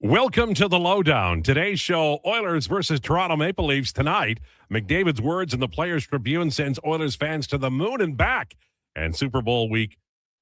Welcome to the Lowdown. Today's show, Oilers versus Toronto Maple Leafs tonight. McDavid's words in the Players Tribune sends Oilers fans to the moon and back. And Super Bowl week,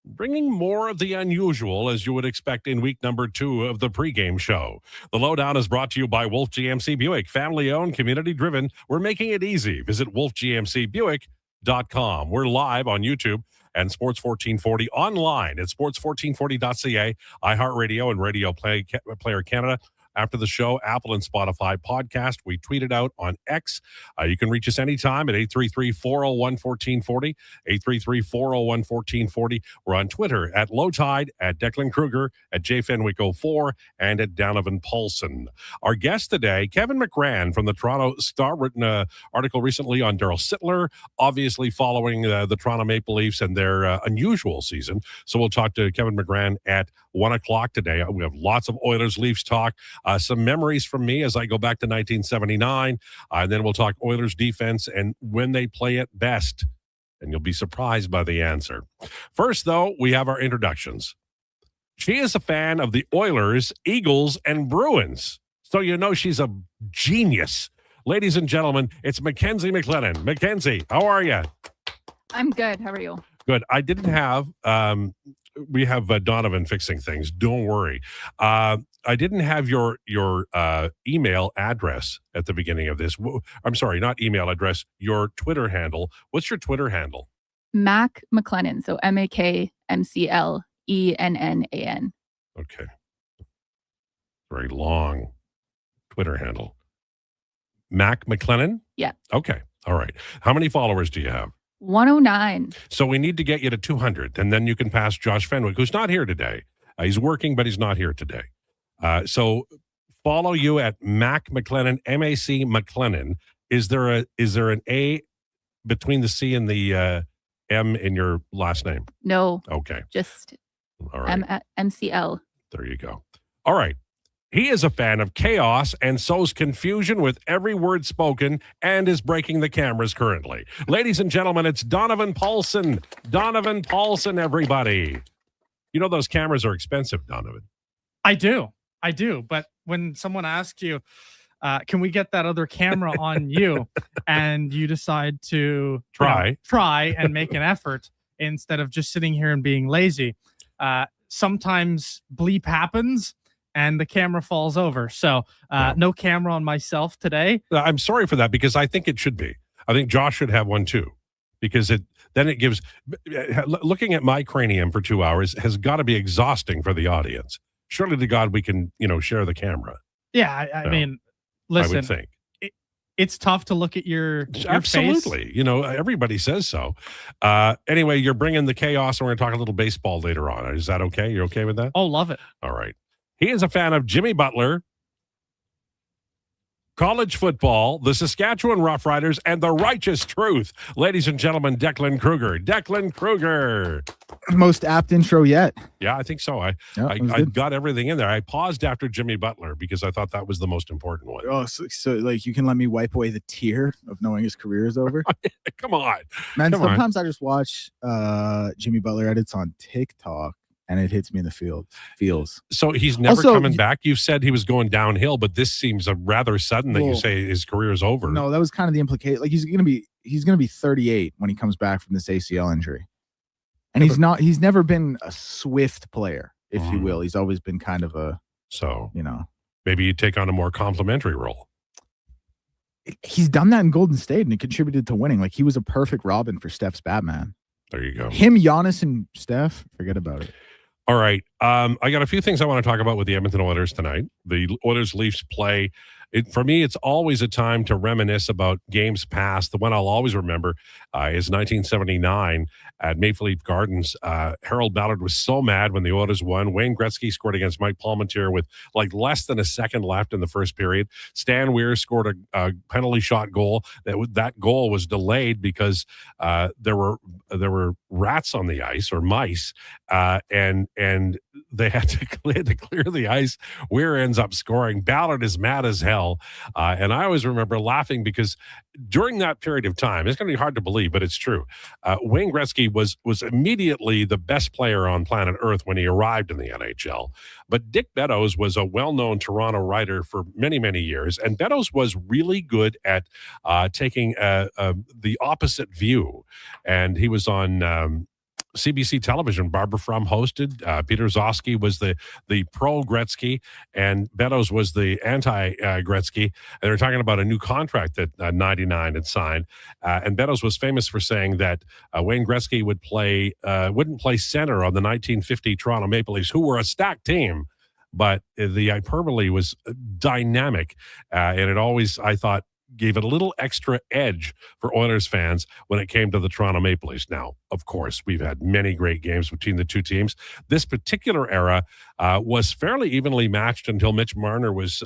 bringing more of the unusual, as you would expect in week number 2 of the pregame show. The Lowdown is brought to you by Wolf GMC Buick. Family-owned, community-driven. We're making it easy. Visit wolfgmcbuick.com. We're live on YouTube and Sports 1440 online at sports1440.ca, iHeartRadio, and Radio Player Canada. After the show, Apple and Spotify podcast. We tweet it out on X. You can reach us anytime at 833-401-1440, 833-401-1440. We're on Twitter at Lowetide, at Declan Krueger, at JFenwick04, and at Donovan Paulson. Our guest today, Kevin McGran from the Toronto Star, written an article recently on Daryl Sittler, obviously following the Toronto Maple Leafs and their unusual season. So we'll talk to Kevin McGran at 1 o'clock today. We have lots of Oilers-Leafs talk. Some memories from me as I go back to 1979. And then we'll talk Oilers defense and when they play it best. And you'll be surprised by the answer. First, though, we have our introductions. She is a fan of the Oilers, Eagles, and Bruins. So you know she's a genius. Ladies and gentlemen, it's Mackenzie McLennan. Mackenzie, how are you? I'm good. How are you? Good. I didn't have... we have Donovan fixing things. Don't worry. I didn't have your email address at the beginning of this. I'm sorry, not email address, your Twitter handle. What's your Twitter handle? Mac McLennan. So MAKMCLENNAN. Okay. Very long Twitter handle. Mac McLennan? Yeah. Okay. All right. How many followers do you have? 109. So we need to get you to 200, and then you can pass Josh Fenwick, who's not here today. He's working, but he's not here today. So follow you at Mac McLennan, MAC McLennan. Is there an A between the C and the M in your last name? No. Okay. Just all right. MCL. There you go. All right. He is a fan of chaos and sows confusion with every word spoken and is breaking the cameras currently. Ladies and gentlemen, it's Donovan Paulson. Donovan Paulson, everybody. You know those cameras are expensive, Donovan. I do. But when someone asks you, can we get that other camera on you? And you decide to try and make an effort instead of just sitting here and being lazy. Sometimes bleep happens. And the camera falls over. So no camera on myself today. I'm sorry for that because I think it should be. I think Josh should have one too. Because it gives, looking at my cranium for 2 hours has got to be exhausting for the audience. Surely to God we can, share the camera. Yeah, I mean, listen. I would think. It's tough to look at your Absolutely. face. Everybody says so. Anyway, you're bringing the chaos and we're going to talk a little baseball later on. Is that okay? You're okay with that? Oh, love it. All right. He is a fan of Jimmy Butler, college football, the Saskatchewan Roughriders, and the righteous truth. Ladies and gentlemen, Declan Krueger. Declan Krueger. Most apt intro yet. Yeah, I think so. I got everything in there. I paused after Jimmy Butler because I thought that was the most important one. Oh, so like you can let me wipe away the tear of knowing his career is over? Come on. Man, sometimes I just watch Jimmy Butler edits on TikTok. And it hits me in the feels. So he's never coming back? You said he was going downhill, but this seems rather sudden that you say his career is over. No, that was kind of the implication. Like he's gonna be 38 when he comes back from this ACL injury. And he's never been a swift player, if you will. He's always been kind of maybe you take on a more complimentary role. He's done that in Golden State and it contributed to winning. Like he was a perfect Robin for Steph's Batman. There you go. Him, Giannis, and Steph, forget about it. All right. I got a few things I want to talk about with the Edmonton Oilers tonight. The Oilers-Leafs play. For me, it's always a time to reminisce about games past. The one I'll always remember is 1979 at Maple Leaf Gardens. Harold Ballard was so mad when the Oilers won. Wayne Gretzky scored against Mike Palmateer with like less than a second left in the first period. Stan Weir scored a penalty shot goal. That goal was delayed because there were rats on the ice or mice, and they had to clear the ice. Weir ends up scoring. Ballard is mad as hell. And I always remember laughing because during that period of time, it's going to be hard to believe, but it's true. Wayne Gretzky was immediately the best player on planet Earth when he arrived in the NHL. But Dick Beddoes was a well-known Toronto writer for many, many years. And Beddoes was really good at taking the opposite view. And he was on CBC television. Barbara Frum hosted. Peter Zosky was the pro Gretzky, and Beddoes was the anti Gretzky. And they were talking about a new contract that 99 had signed. And Beddoes was famous for saying that Wayne Gretzky wouldn't play center on the 1950 Toronto Maple Leafs, who were a stacked team. But the hyperbole was dynamic, and it always, I thought, gave it a little extra edge for Oilers fans when it came to the Toronto Maple Leafs. Now, of course, we've had many great games between the two teams. This particular era was fairly evenly matched until Mitch Marner was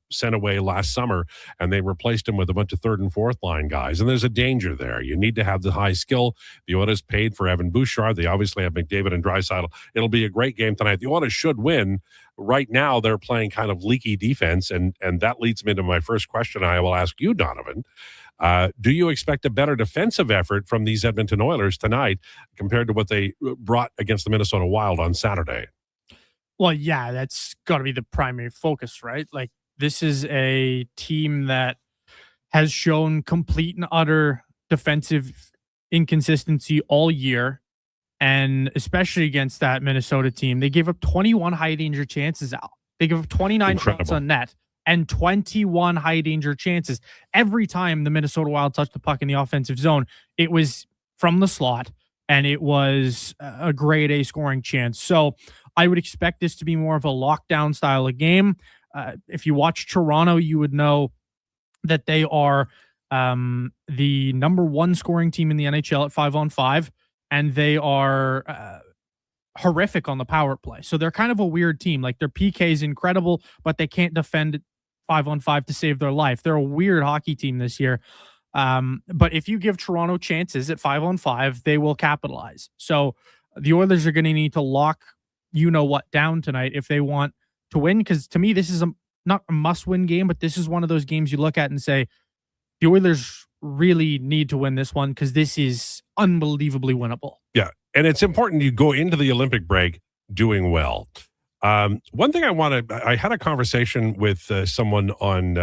sent away last summer, and they replaced him with a bunch of third and fourth line guys. And there's a danger there. You need to have the high skill. The Oilers paid for Evan Bouchard. They obviously have McDavid and Draisaitl. It'll be a great game tonight. The Oilers should win. Right now, they're playing kind of leaky defense, and that leads me to my first question I will ask you, Donovan. Do you expect a better defensive effort from these Edmonton Oilers tonight compared to what they brought against the Minnesota Wild on Saturday? Well, yeah, that's got to be the primary focus, right? Like, this is a team that has shown complete and utter defensive inconsistency all year. And especially against that Minnesota team, they gave up 21 high danger chances out. They gave up 29 shots on net and 21 high danger chances. Every time the Minnesota Wild touched the puck in the offensive zone, it was from the slot, and it was a grade A scoring chance. So I would expect this to be more of a lockdown style of game. If you watch Toronto, you would know that they are the number one scoring team in the NHL at 5-on-5. And they are horrific on the power play. So they're kind of a weird team. Like, their PK is incredible, but they can't defend 5-on-5 to save their life. They're a weird hockey team this year. But if you give Toronto chances at 5-on-5, they will capitalize. So the Oilers are going to need to lock you-know-what down tonight if they want to win. Because to me, this is not a must-win game, but this is one of those games you look at and say, the Oilers really need to win this one because this is unbelievably winnable. Yeah, and it's important you go into the Olympic break doing well. One thing I had a conversation with someone on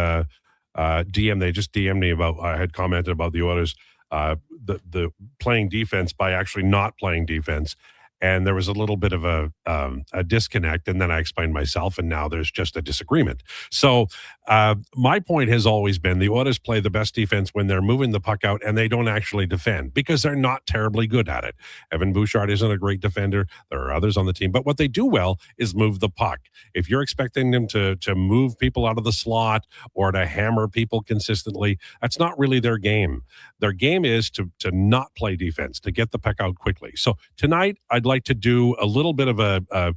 DM. They just DM'd me about, I had commented about the Oilers, the playing defense by actually not playing defense. And there was a little bit of a disconnect, and then I explained myself, and now there's just a disagreement. So my point has always been the Oilers play the best defense when they're moving the puck out and they don't actually defend because they're not terribly good at it. Evan Bouchard isn't a great defender. There are others on the team, but what they do well is move the puck. If you're expecting them to move people out of the slot or to hammer people consistently, that's not really their game. Their game is to not play defense, to get the puck out quickly. So tonight, I'd like to do a little bit of a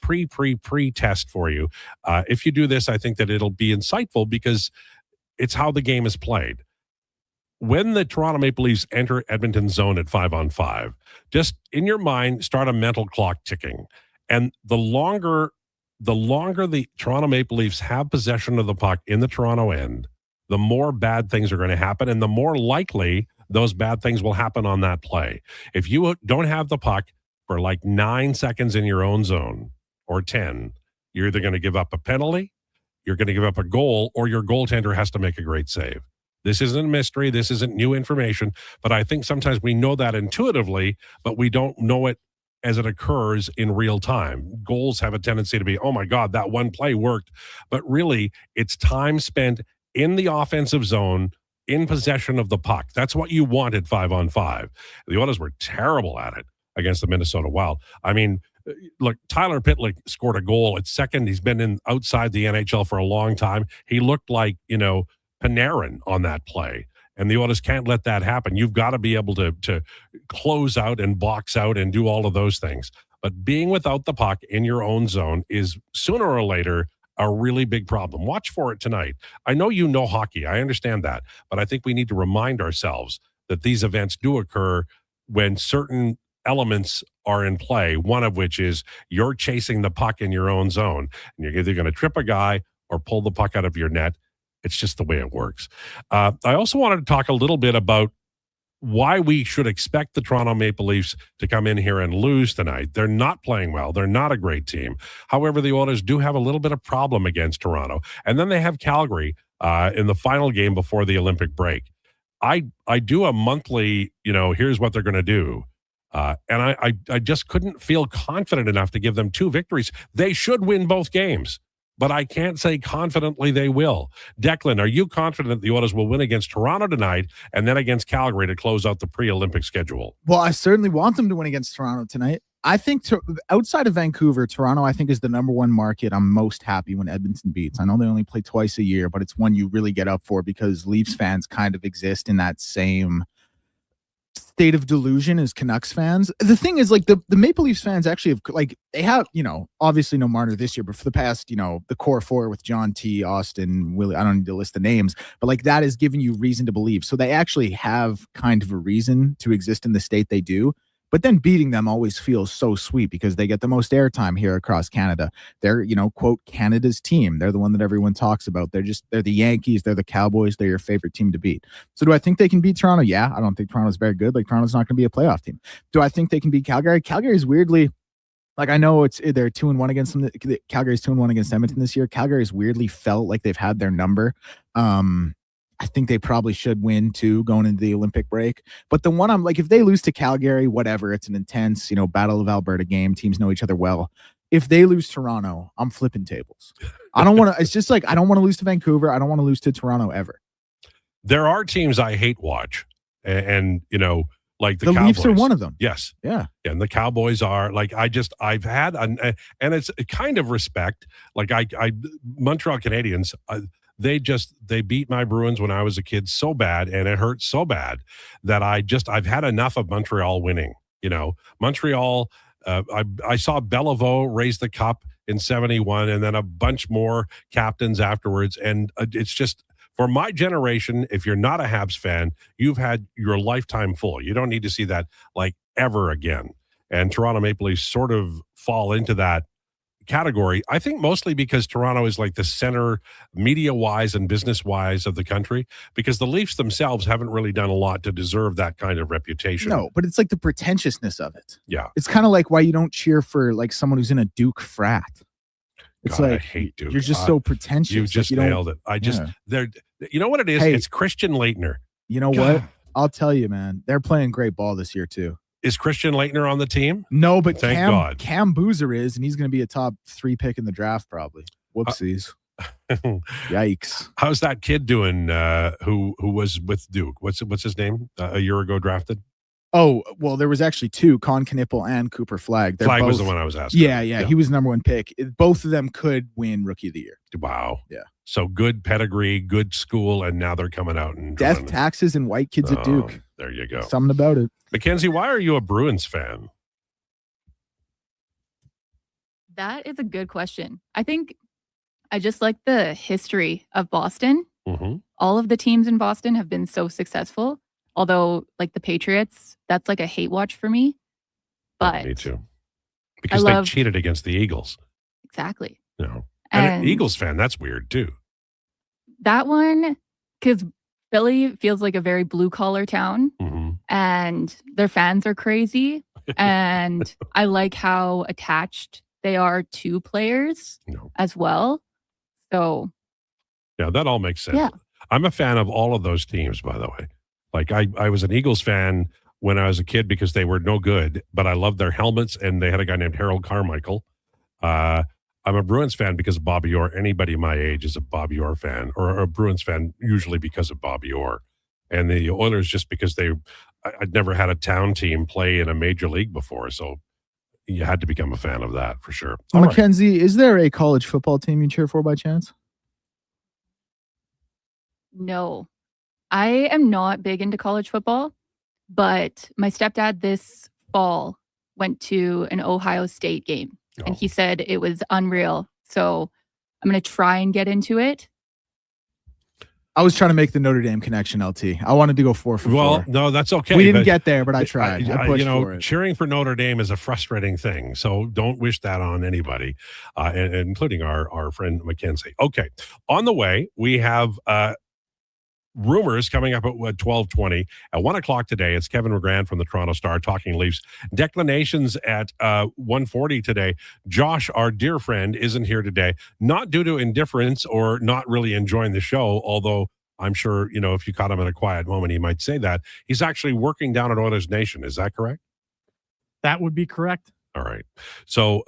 pre-test for you. If you do this, I think that it'll be insightful because it's how the game is played. When the Toronto Maple Leafs enter Edmonton zone at 5-on-5, just in your mind, start a mental clock ticking. And the longer the Toronto Maple Leafs have possession of the puck in the Toronto end, the more bad things are going to happen, and the more likely those bad things will happen on that play. If you don't have the puck for like 9 seconds in your own zone or 10, you're either going to give up a penalty, you're going to give up a goal, or your goaltender has to make a great save. This isn't a mystery. This isn't new information, but I think sometimes we know that intuitively, but we don't know it as it occurs in real time. Goals have a tendency to be, oh my God, that one play worked. But really, it's time spent in the offensive zone, in possession of the puck. That's what you want at 5-on-5. The Oilers were terrible at it against the Minnesota Wild. I mean, look, Tyler Pitlick scored a goal at second. He's been outside the NHL for a long time. He looked like, Panarin on that play. And the Oilers can't let that happen. You've got to be able to close out and box out and do all of those things. But being without the puck in your own zone is sooner or later a really big problem. Watch for it tonight. I know you know hockey. I understand that. But I think we need to remind ourselves that these events do occur when certain elements are in play, one of which is you're chasing the puck in your own zone, and you're either going to trip a guy or pull the puck out of your net. It's just the way it works. I also wanted to talk a little bit about why we should expect the Toronto Maple Leafs to come in here and lose tonight. They're not playing well. They're not a great team. However, the Oilers do have a little bit of problem against Toronto. And then they have Calgary in the final game before the Olympic break. I do a monthly, here's what they're going to do. And I just couldn't feel confident enough to give them 2 victories. They should win both games, but I can't say confidently they will. Declan, are you confident the Oilers will win against Toronto tonight and then against Calgary to close out the pre-Olympic schedule? Well, I certainly want them to win against Toronto tonight. I think outside of Vancouver, Toronto, I think, is the number one market I'm most happy when Edmonton beats. I know they only play twice a year, but it's one you really get up for because Leafs fans kind of exist in that same state of delusion as Canucks fans. The thing is, like, the Maple Leafs fans actually have, like, they have, obviously no Marner this year, but for the past, the core 4 with John T, Austin, Willie, I don't need to list the names, but like that has given you reason to believe. So they actually have kind of a reason to exist in the state they do. But then beating them always feels so sweet because they get the most airtime here across Canada. They're, quote, Canada's team. They're the one that everyone talks about. They're the Yankees. They're the Cowboys. They're your favorite team to beat. So do I think they can beat Toronto? Yeah, I don't think Toronto's very good. Like, Toronto's not going to be a playoff team. Do I think they can beat Calgary? Calgary's weirdly, like, I know they're 2-1 against them. Calgary's 2-1 against Edmonton this year. Calgary's weirdly felt like they've had their number. I think they probably should win too going into the Olympic break. But the one I'm like, if they lose to Calgary, whatever, it's an intense, Battle of Alberta game. Teams know each other well. If they lose Toronto, I'm flipping tables. I don't want to, it's just like, I don't want to lose to Vancouver. I don't want to lose to Toronto ever. There are teams I hate watch. And like the Cowboys. Leafs are one of them. Yes. Yeah. And the Cowboys are like, I've had, and it's a kind of respect. Like Montreal Canadiens, they beat my Bruins when I was a kid so bad, and it hurt so bad that I've had enough of Montreal winning. Montreal, I saw Bellevaux raise the cup in 71 and then a bunch more captains afterwards. And it's just, for my generation, if you're not a Habs fan, you've had your lifetime full. You don't need to see that like ever again. And Toronto Maple Leafs sort of fall into that category. I think mostly because Toronto is like the center media-wise and business-wise of the country, because the Leafs themselves haven't really done a lot to deserve that kind of reputation. No, but it's like the pretentiousness of it. Yeah. It's kind of like why you don't cheer for like someone who's in a Duke frat. It's God, like, I hate Duke. You're just so pretentious. You just nailed it. You know what it is? Hey, it's Christian Leitner. You know what? I'll tell you, man. They're playing great ball this year too. Is Christian Leitner on the team? No, but Thank God. Cam Boozer is, and he's going to be a top 3 pick in the draft probably. Whoopsies. Yikes. How's that kid doing who was with Duke? What's his name? A year ago drafted? Oh, well, there was actually 2, Con Knipple and Cooper Flag. Flag was the one I was asking. Yeah. He was number 1 pick. Both of them could win Rookie of the Year. Wow. Yeah. So good pedigree, good school, and now they're coming out and death, taxes, and white kids at Duke. There you go. Something about it. Mackenzie, why are you a Bruins fan? That is a good question. I think I just like the history of Boston. Mm-hmm. All of the teams in Boston have been so successful. Although, like the Patriots, that's like a hate watch for me. But me too. Because they cheated against the Eagles. Exactly. No. And an Eagles fan, that's weird too. That one, because Philly feels like a very blue collar town, and their fans are crazy. And I like how attached they are to players as well. So, yeah, that all makes sense. Yeah. I'm a fan of all of those teams, by the way. Like I was an Eagles fan when I was a kid because they were no good, but I loved their helmets, and they had a guy named Harold Carmichael. I'm a Bruins fan because of Bobby Orr. Anybody my age is a Bobby Orr fan, or a Bruins fan usually because of Bobby Orr. And the Oilers just because I'd never had a town team play in a major league before, so you had to become a fan of that for sure. Mackenzie, is there a college football team you cheer for by chance? No. I am not big into college football, but my stepdad this fall went to an Ohio State game, and he said it was unreal. So I'm going to try and get into it. I was trying to make the Notre Dame connection, LT. I wanted to go 4 for 4. Well, no, that's okay. We didn't get there, but I tried. I pushed for it. Cheering for Notre Dame is a frustrating thing, so don't wish that on anybody, including our friend Mackenzie. Okay, on the way, we have rumors coming up at 12:20. At 1 o'clock today, it's Kevin McGran from the Toronto Star talking Leafs. Declinations at 1:40 today. Josh, our dear friend, isn't here today, not due to indifference or not really enjoying the show, although I'm sure, if you caught him in a quiet moment, he might say that. He's actually working down at Oilers Nation. Is that correct? That would be correct. All right. So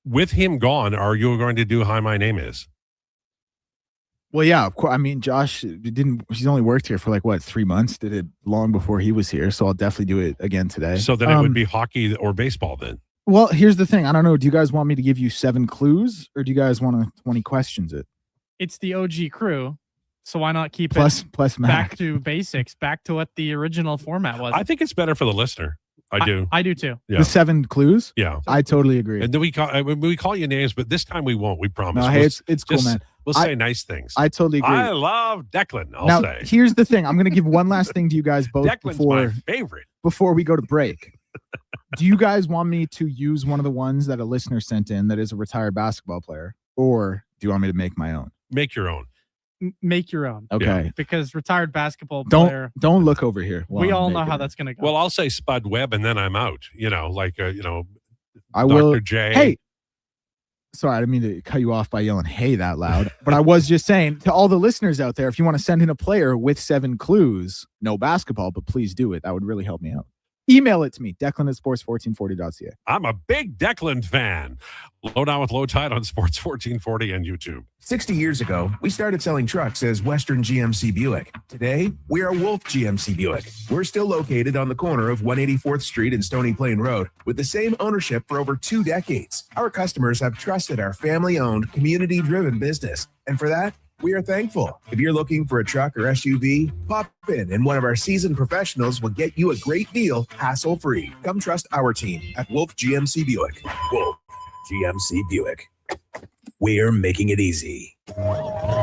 with him gone, are you going to do Hi, My Name Is? Well, yeah, of course. I mean, Josh he's only worked here for 3 months, did it long before he was here. So I'll definitely do it again today. So then it would be hockey or baseball then. Well, here's the thing. I don't know. Do you guys want me to give you 7 clues or do you guys want to 20 questions it? It's the OG crew. So why not keep plus back to basics, back to what the original format was? I think it's better for the listener. I do. I do too. Yeah. The 7 clues? Yeah. I totally agree. And then we call you names, but this time we won't. We promise. No, hey, it's cool, man. We'll say nice things. I totally agree. I love Declan. Now, here's the thing. I'm going to give one last thing to you guys both Declan's my favorite. Before we go to break. Do you guys want me to use one of the ones that a listener sent in that is a retired basketball player, or do you want me to make my own? Make your own. Make your own. Okay. Yeah. Because retired basketball player. Don't look over here. We all know how that's going to go. Well, I'll say Spud Webb and then I'm out. I Dr. will. J. Hey. Sorry, I didn't mean to cut you off by yelling "hey" that loud. But I was just saying to all the listeners out there, if you want to send in a player with 7 clues, no basketball, but please do it. That would really help me out. Email it to me, Declan@sports1440.ca. I'm a big Declan fan. Lowdown with Lowetide on Sports 1440 and YouTube. 60 years ago, we started selling trucks as Western GMC Buick. Today, we are Wolf GMC Buick. We're still located on the corner of 184th Street and Stony Plain Road with the same ownership for over 2 decades. Our customers have trusted our family-owned, community-driven business. And for that, we are thankful. If you're looking for a truck or SUV, pop in and one of our seasoned professionals will get you a great deal, hassle-free. Come trust our team at Wolf GMC Buick. Wolf GMC Buick. We're making it easy.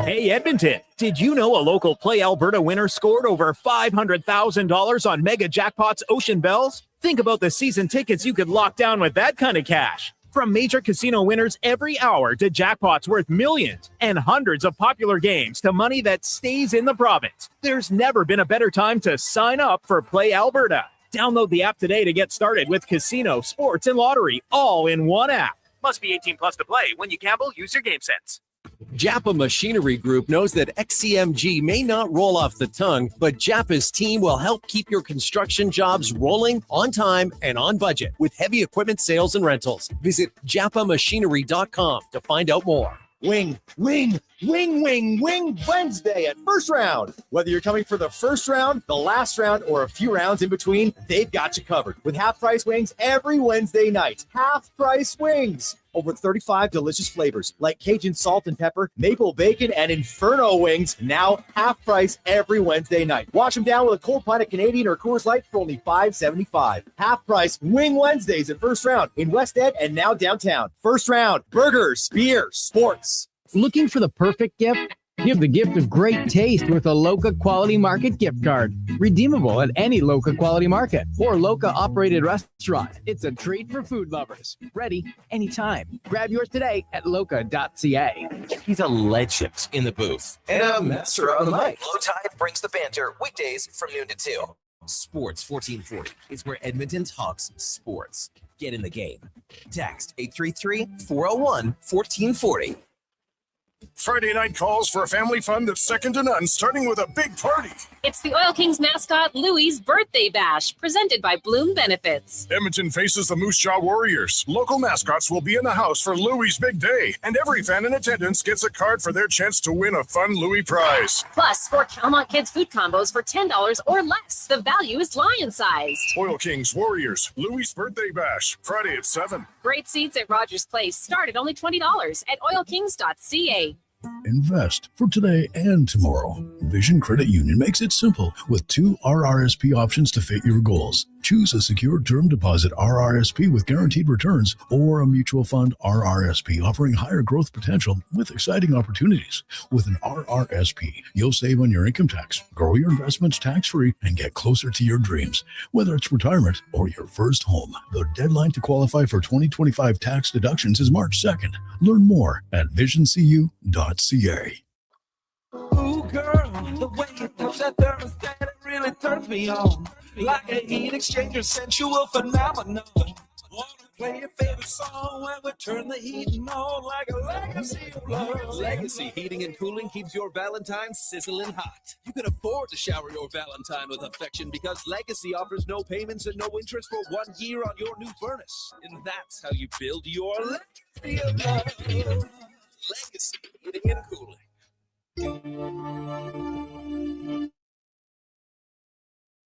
Hey, Edmonton, did you know a local Play Alberta winner scored over $500,000 on Mega Jackpots Ocean Bells? Think about the season tickets you could lock down with that kind of cash. From major casino winners every hour to jackpots worth millions and hundreds of popular games to money that stays in the province, there's never been a better time to sign up for Play Alberta. Download the app today to get started with casino, sports, and lottery all in one app. Must be 18 plus to play. When you gamble, use your game sense. Japa Machinery Group knows that XCMG may not roll off the tongue, but Japa's team will help keep your construction jobs rolling on time and on budget with heavy equipment sales and rentals. Visit japamachinery.com to find out more. Wing Wednesday at First Round. Whether you're coming for the first round, the last round, or a few rounds in between, they've got you covered with half-price wings every Wednesday night. Half-price wings. Over 35 delicious flavors like Cajun salt and pepper, maple bacon, and Inferno wings. Now half price every Wednesday night. Wash them down with a cold pint of Canadian or Coors Light for only $5.75. Half price Wing Wednesdays at First Round in West Ed and now downtown. First Round, burgers, beer, sports. Looking for the perfect gift? Give the gift of great taste with a Loca Quality Market gift card. Redeemable at any Loca Quality Market or Loca operated restaurant. It's a treat for food lovers. Ready anytime. Grab yours today at loca.ca. He's a legend in the booth and a master on the mic. Lowetide brings the banter weekdays from noon to 2. Sports 1440 is where Edmonton talks sports. Get in the game. Text 833-401-1440. Friday night calls for a family fun that's second to none, starting with a big party. It's the Oil Kings mascot Louie's Birthday Bash, presented by Bloom Benefits. Edmonton faces the Moose Jaw Warriors. Local mascots will be in the house for Louie's big day, and every fan in attendance gets a card for their chance to win a fun Louie prize. Plus, 4 Calmont Kids food combos for $10 or less. The value is lion-sized. Oil Kings Warriors, Louie's Birthday Bash, Friday at 7. Great seats at Rogers Place start at only $20 at oilkings.ca. Invest for today and tomorrow. Vision Credit Union makes it simple with 2 RRSP options to fit your goals. Choose a secure term deposit RRSP with guaranteed returns or a mutual fund RRSP offering higher growth potential with exciting opportunities. With an RRSP, you'll save on your income tax, grow your investments tax-free, and get closer to your dreams. Whether it's retirement or your first home, the deadline to qualify for 2025 tax deductions is March 2nd. Learn more at visioncu.ca. Ooh, girl, the way you touch that thermostat, it really turns me on. Like a heat exchanger, sensual phenomenon. Wanna play your favorite song when we turn the heating on like a legacy of love. Legacy Heating and Cooling keeps your Valentine sizzling hot. You can afford to shower your Valentine with affection because Legacy offers no payments and no interest for 1 year on your new furnace. And that's how you build your legacy of love. Legacy Heating and Cooling.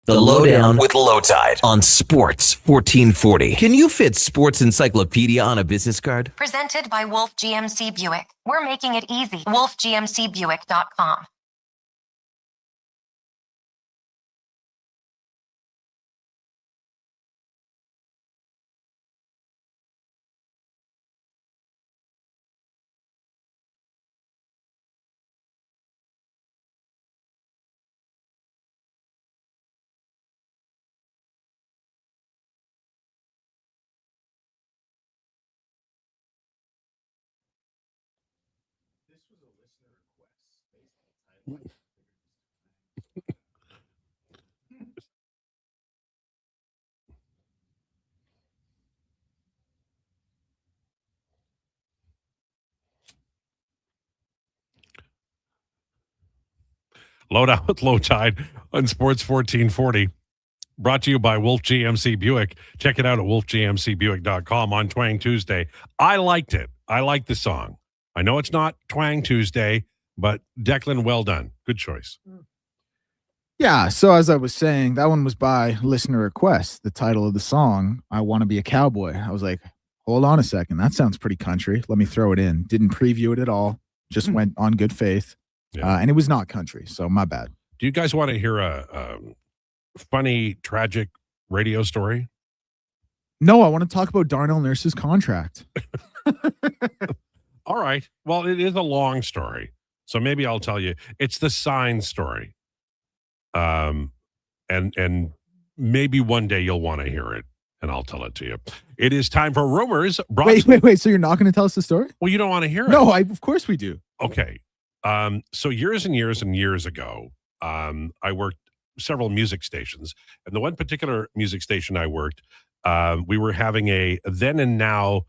The Lowdown with Lowetide on Sports 1440. Can you fit Sports Encyclopedia on a business card? Presented by Wolf GMC Buick. We're making it easy. WolfGMCBuick.com. Lowdown with Lowetide on Sports 1440. Brought to you by Wolf GMC Buick. Check it out at wolfgmcbuick.com on Twang Tuesday. I liked it. I liked the song. I know it's not Twang Tuesday, but Declan, well done. Good choice. Yeah, so as I was saying, that one was by listener request. The title of the song, I Want to Be a Cowboy. I was like, hold on a second. That sounds pretty country. Let me throw it in. Didn't preview it at all. Just went on good faith. Yeah. And it was not country, so my bad. Do you guys want to hear a funny, tragic radio story? No, I want to talk about Darnell Nurse's contract. All right. Well, it is a long story, so maybe I'll tell you. It's the sign story. And maybe one day you'll want to hear it, and I'll tell it to you. It is time for rumors. Wait. So you're not going to tell us the story? Well, you don't want to hear it. No, of course we do. Okay. So years and years and years ago, I worked several music stations, and the one particular music station I worked, we were having a then and now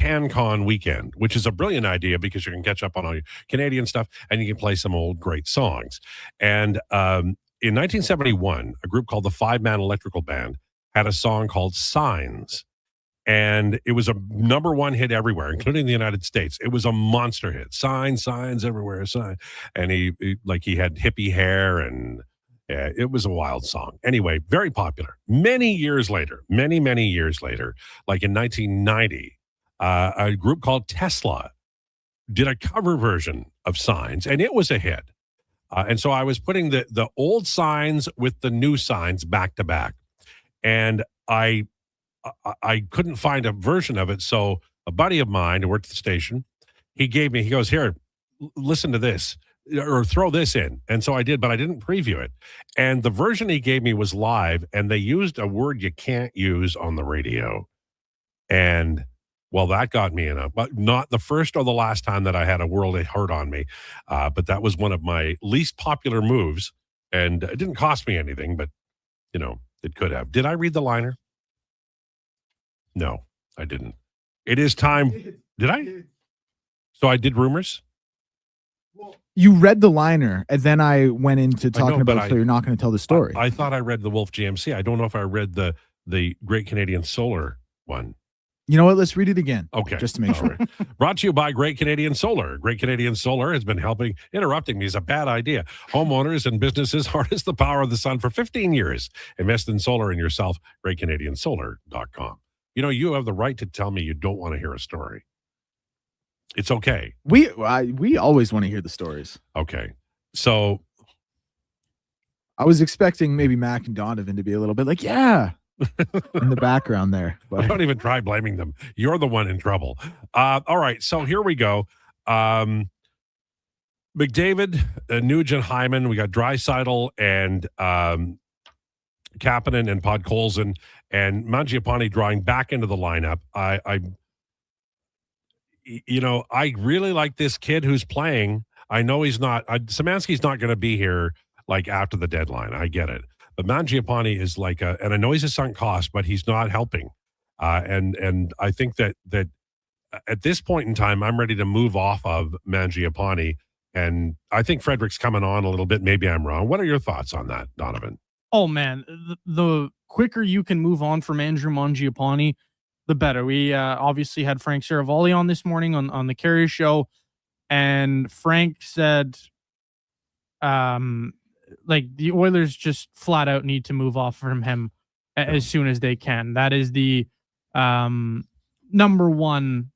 CanCon weekend, which is a brilliant idea because you can catch up on all your Canadian stuff and you can play some old great songs. And in 1971, a group called the Five-Man Electrical Band had a song called Signs. And it was a #1 hit everywhere, including the United States. It was a monster hit. Signs everywhere, sign. And he had hippie hair, and it was a wild song. Anyway, very popular. Many years later, many years later, like in 1990, a group called Tesla did a cover version of Signs, and it was a hit. And so I was putting the old Signs with the new Signs back to back, and I couldn't find a version of it. So a buddy of mine who worked at the station, he goes, here, listen to this or throw this in. And so I did, but I didn't preview it. And the version he gave me was live, and they used a word you can't use on the radio. And well, that got me but not the first or the last time that I had a world hurt on me. But that was one of my least popular moves. And it didn't cost me anything, but it could have. Did I read the liner? No, I didn't. It is time. Did I? So I did rumors? You read the liner, and then I went into talking about so you're not going to tell the story. I thought I read the Wolf GMC. I don't know if I read the Great Canadian Solar one. You know what? Let's read it again. Okay. Just to make sure. Right. Brought to you by Great Canadian Solar. Great Canadian Solar has been interrupting me is a bad idea. Homeowners and businesses harness the power of the sun for 15 years. Invest in solar and yourself. GreatCanadianSolar.com. You have the right to tell me you don't want to hear a story. It's okay. We always want to hear the stories. Okay. So I was expecting maybe Mac and Donovan to be a little bit like, yeah, in the background there. But Don't even try blaming them. You're the one in trouble. All right, so here we go. McDavid, Nugent, Hyman. We got Draisaitl and Kapanen and Podkolzin and Mangiapane drawing back into the lineup. I really like this kid who's playing. I know he's not. Szymanski's not going to be here like after the deadline. I get it, but Mangiapane is like and I know he's a sunk cost, but he's not helping. And I think that at this point in time, I'm ready to move off of Mangiapane. And I think Frederick's coming on a little bit. Maybe I'm wrong. What are your thoughts on that, Donovan? Oh, man. The quicker you can move on from Andrew Mangiapane, the better. We obviously had Frank Saravalli on this morning on the Carrier Show. And Frank said, the Oilers just flat out need to move off from him as soon as they can. That is the number one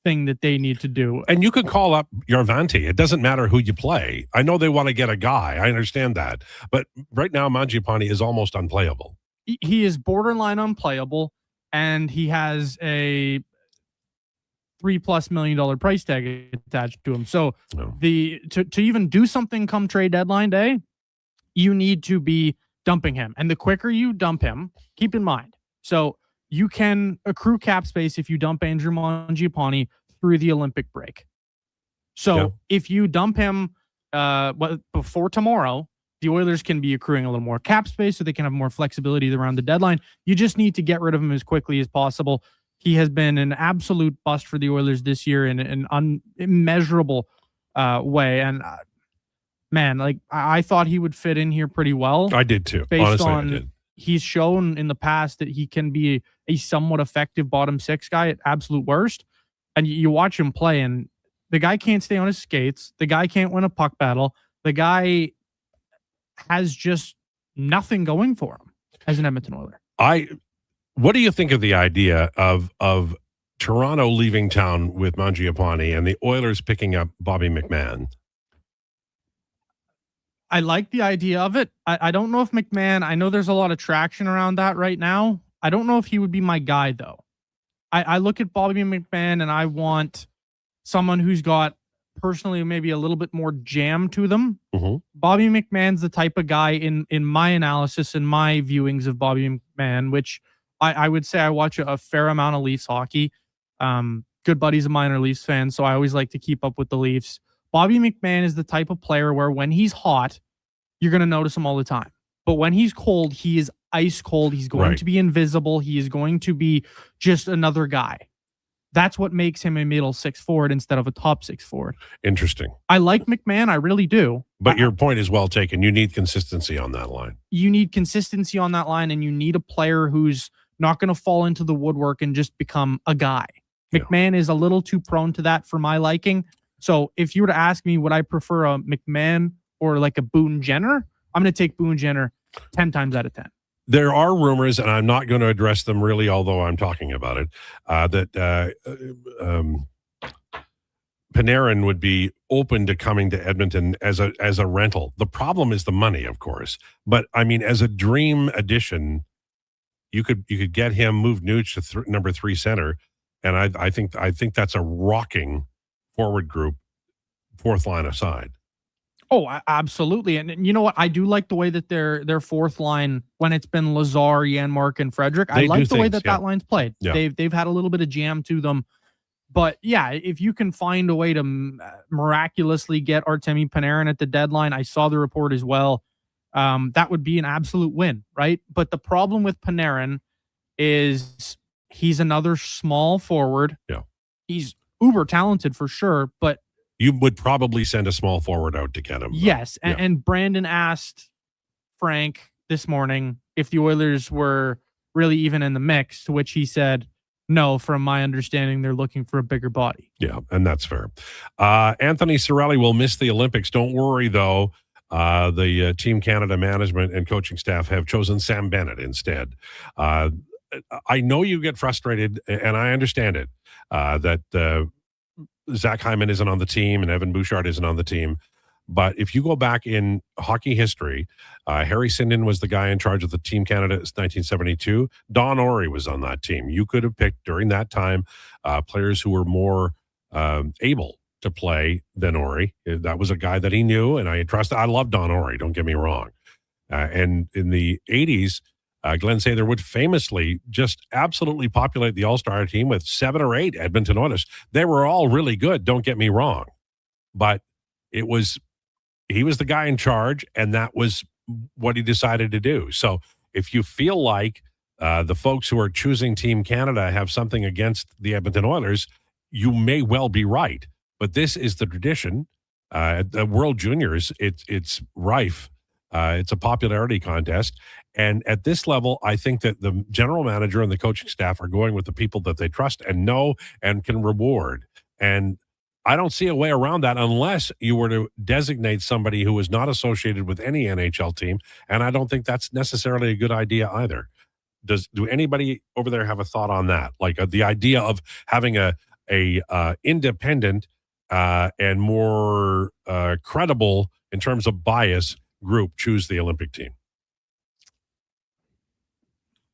thing that they need to do. And you could call up Yarvanti. It doesn't matter who you play. I know they want to get a guy. I understand that. But right now, Mangiapane is almost unplayable. He is borderline unplayable, and he has a $3+ million price tag attached to him. So to even do something come trade deadline day, you need to be dumping him. And the quicker you dump him, keep in mind, so you can accrue cap space if you dump Andrew Mangiapane through the Olympic break. So if you dump him before tomorrow, the Oilers can be accruing a little more cap space so they can have more flexibility around the deadline. You just need to get rid of him as quickly as possible. He has been an absolute bust for the Oilers this year in an immeasurable way. And man, I thought he would fit in here pretty well. I did too. Honestly, I did. He's shown in the past that he can be a somewhat effective bottom six guy at absolute worst. And you watch him play, and the guy can't stay on his skates. The guy can't win a puck battle. The guy has just nothing going for him as an Edmonton Oiler. What do you think of the idea of Toronto leaving town with Mangiapane and the Oilers picking up Bobby McMahon? I like the idea of it. I don't know if McMahon, I know there's a lot of traction around that right now. I don't know if he would be my guy, though. I look at Bobby McMahon and I want someone who's got personally maybe a little bit more jam to them. Mm-hmm. Bobby McMahon's the type of guy in my analysis and my viewings of Bobby McMahon, which I would say I watch a fair amount of Leafs hockey. Good buddies of mine are Leafs fans, so I always like to keep up with the Leafs. Bobby McMahon is the type of player where when he's hot, you're going to notice him all the time. But when he's cold, he is ice cold. He's going to be invisible. He is going to be just another guy. That's what makes him a middle six forward instead of a top six forward. Interesting. I like McMahon. I really do. But your point is well taken. You need consistency on that line. You need consistency on that line, and you need a player who's not going to fall into the woodwork and just become a guy. McMahon is a little too prone to that for my liking. So if you were to ask me, would I prefer a McMahon or like a Boone Jenner? I'm going to take Boone Jenner 10 times out of 10. There are rumors, and I'm not going to address them really, although I'm talking about it, that Panarin would be open to coming to Edmonton as a rental. The problem is the money, of course. But I mean, as a dream addition, you could get him, move Nuge to number 3 center, and I think that's a rocking forward group, fourth line aside. Oh, absolutely. And you know what? I do like the way that their fourth line, when it's been Lazar, Janmark, and Frederick, I like the way that line's played. Yeah. They've had a little bit of jam to them. But yeah, if you can find a way to miraculously get Artemi Panarin at the deadline, I saw the report as well, that would be an absolute win, right? But the problem with Panarin is he's another small forward. Yeah. He's uber talented for sure, but you would probably send a small forward out to get him. Yes. And Brandon asked Frank this morning if the Oilers were really even in the mix, to which he said, no, from my understanding, they're looking for a bigger body. Yeah, and that's fair. Anthony Cirelli will miss the Olympics. Don't worry, though. The Team Canada management and coaching staff have chosen Sam Bennett instead. I know you get frustrated, and I understand it, that Zach Hyman isn't on the team and Evan Bouchard isn't on the team. But if you go back in hockey history, Harry Sinden was the guy in charge of the Team Canada in 1972. Don Orey was on that team. You could have picked during that time players who were more able to play than Orey. That was a guy that he knew, and I trusted. I love Don Orey, don't get me wrong. And in the 80s, Glenn Sather would famously just absolutely populate the All-Star team with 7 or 8 Edmonton Oilers. They were all really good, don't get me wrong. But he was the guy in charge, and that was what he decided to do. So if you feel like the folks who are choosing Team Canada have something against the Edmonton Oilers, you may well be right. But this is the tradition. The World Juniors, it's rife. It's a popularity contest. And at this level, I think that the general manager and the coaching staff are going with the people that they trust and know and can reward. And I don't see a way around that unless you were to designate somebody who is not associated with any NHL team. And I don't think that's necessarily a good idea either. Do anybody over there have a thought on that? Like the idea of having a independent and more credible in terms of bias group choose the Olympic team?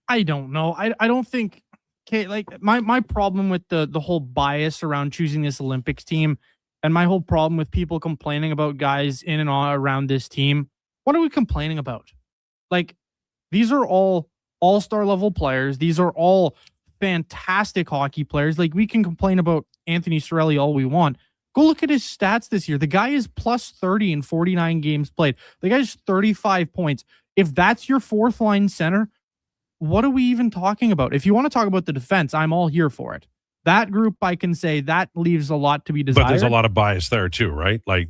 I don't know. I don't think. Okay, like my problem with the whole bias around choosing this Olympics team, and my whole problem with people complaining about guys in and around this team. What are we complaining about? Like, these are all all-star level players. These are all fantastic hockey players. Like, we can complain about Anthony Cirelli all we want. Go look at his stats this year. The guy is plus 30 in 49 games played. The guy's 35 points. If that's your fourth line center, what are we even talking about? If you want to talk about the defense, I'm all here for it. That group, I can say that leaves a lot to be desired. But there's a lot of bias there too, right? Like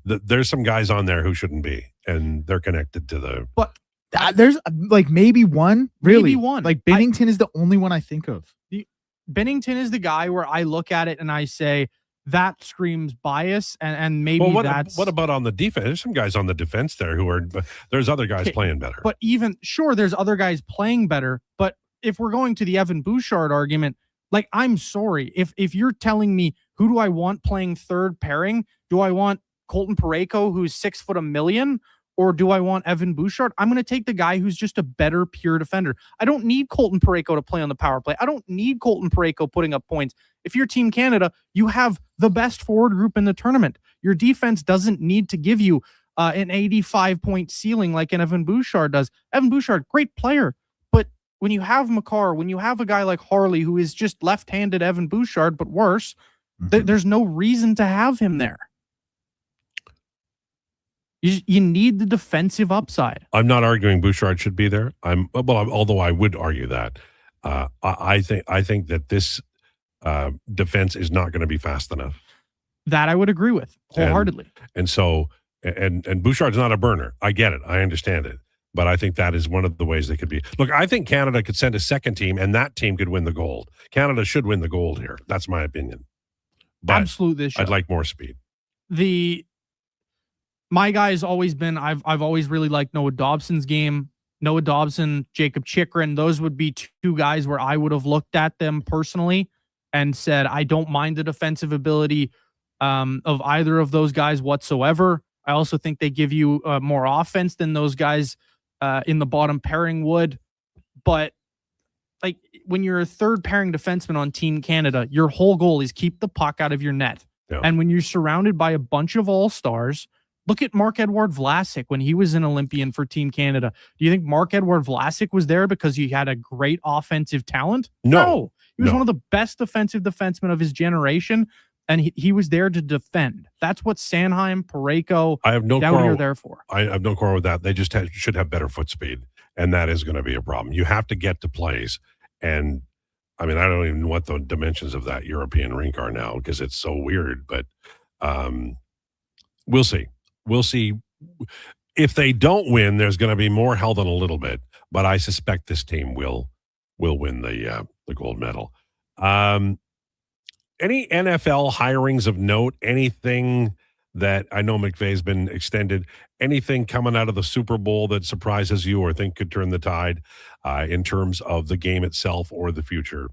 there's some guys on there who shouldn't be, and they're connected to the. But there's like maybe one, really. Maybe one. Like Bennington is the only one I think of. Bennington is the guy where I look at it and I say, that screams bias, and maybe that's... What about on the defense? There's some guys on the defense there who are... There's other guys playing better. But sure, there's other guys playing better, but if we're going to the Evan Bouchard argument, like, I'm sorry. If you're telling me, who do I want playing third pairing? Do I want Colton Parayko, who's 6'1", or do I want Evan Bouchard? I'm going to take the guy who's just a better pure defender. I don't need Colton Parayko to play on the power play. I don't need Colton Parayko putting up points. If you're Team Canada, you have the best forward group in the tournament. Your defense doesn't need to give you an 85-point ceiling like an Evan Bouchard does. Evan Bouchard, great player. But when you have Makar, when you have a guy like Harley, who is just left-handed Evan Bouchard, but worse, there's no reason to have him there. You need the defensive upside. I'm not arguing Bouchard should be there. Although I would argue that. I think that this defense is not going to be fast enough. That I would agree with wholeheartedly. And Bouchard's not a burner. I get it. I understand it. But I think that is one of the ways they could be. Look, I think Canada could send a second team, and that team could win the gold. Canada should win the gold here. That's my opinion. But absolutely, I'd like more speed. My guy's always been, I've always really liked Noah Dobson's game. Noah Dobson, Jacob Chychrun, those would be two guys where I would have looked at them personally and said, I don't mind the defensive ability of either of those guys whatsoever. I also think they give you more offense than those guys in the bottom pairing would. But like, when you're a third pairing defenseman on Team Canada, your whole goal is keep the puck out of your net. Yeah. And when you're surrounded by a bunch of all-stars, look at Marc-Edouard Vlasic when he was an Olympian for Team Canada. Do you think Marc-Edouard Vlasic was there because he had a great offensive talent? No. He was one of the best defensive defensemen of his generation, and he was there to defend. That's what Sanheim, Parayko, I have no quarrel. You're there for. I have no quarrel with that. They just should have better foot speed, and that is going to be a problem. You have to get to plays, and I mean, I don't even know what the dimensions of that European rink are now because it's so weird, but we'll see. We'll see. If they don't win, there's going to be more hell than a little bit, but I suspect this team will win the gold medal. Any NFL hirings of note? Anything that I know McVay's been extended? Anything coming out of the Super Bowl that surprises you or think could turn the tide in terms of the game itself or the future?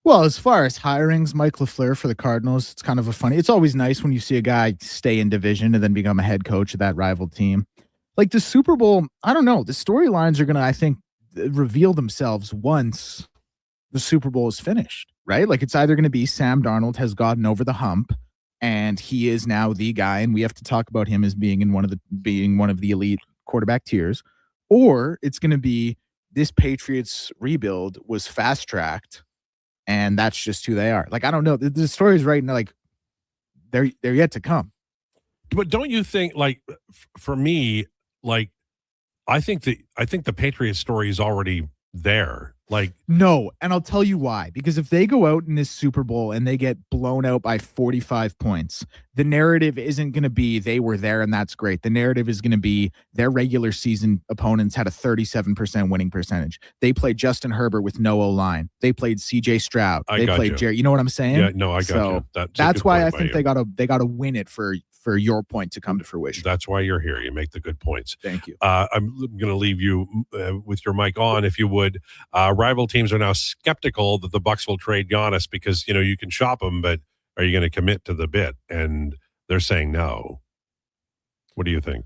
Well, as far as hirings, Mike LaFleur for the Cardinals, it's kind of it's always nice when you see a guy stay in division and then become a head coach of that rival team. Like the Super Bowl, I don't know. The storylines are going to, I think, reveal themselves once the Super Bowl is finished, right? Like it's either going to be Sam Darnold has gotten over the hump and he is now the guy, and we have to talk about him as being one of the elite quarterback tiers, or it's going to be this Patriots rebuild was fast-tracked and that's just who they are. Like, I don't know. The story's right now, like they're yet to come. But don't you think, like, for me, like, I think the Patriots story is already there. Like, no, and I'll tell you why. Because if they go out in this Super Bowl and they get blown out by 45 points, the narrative isn't going to be they were there and that's great. The narrative is going to be their regular season opponents had a 37% winning percentage. They played Justin Herbert with no O-line. They played CJ Stroud. They played Jerry. You know what I'm saying? Yeah, no, I got you. That's why I think they gotta win it for your point to come to fruition. That's why you're here. You make the good points. Thank you. I'm going to leave you with your mic on, if you would. Rival teams are now skeptical that the Bucs will trade Giannis because, you can shop him, but are you going to commit to the bid? And they're saying no. What do you think?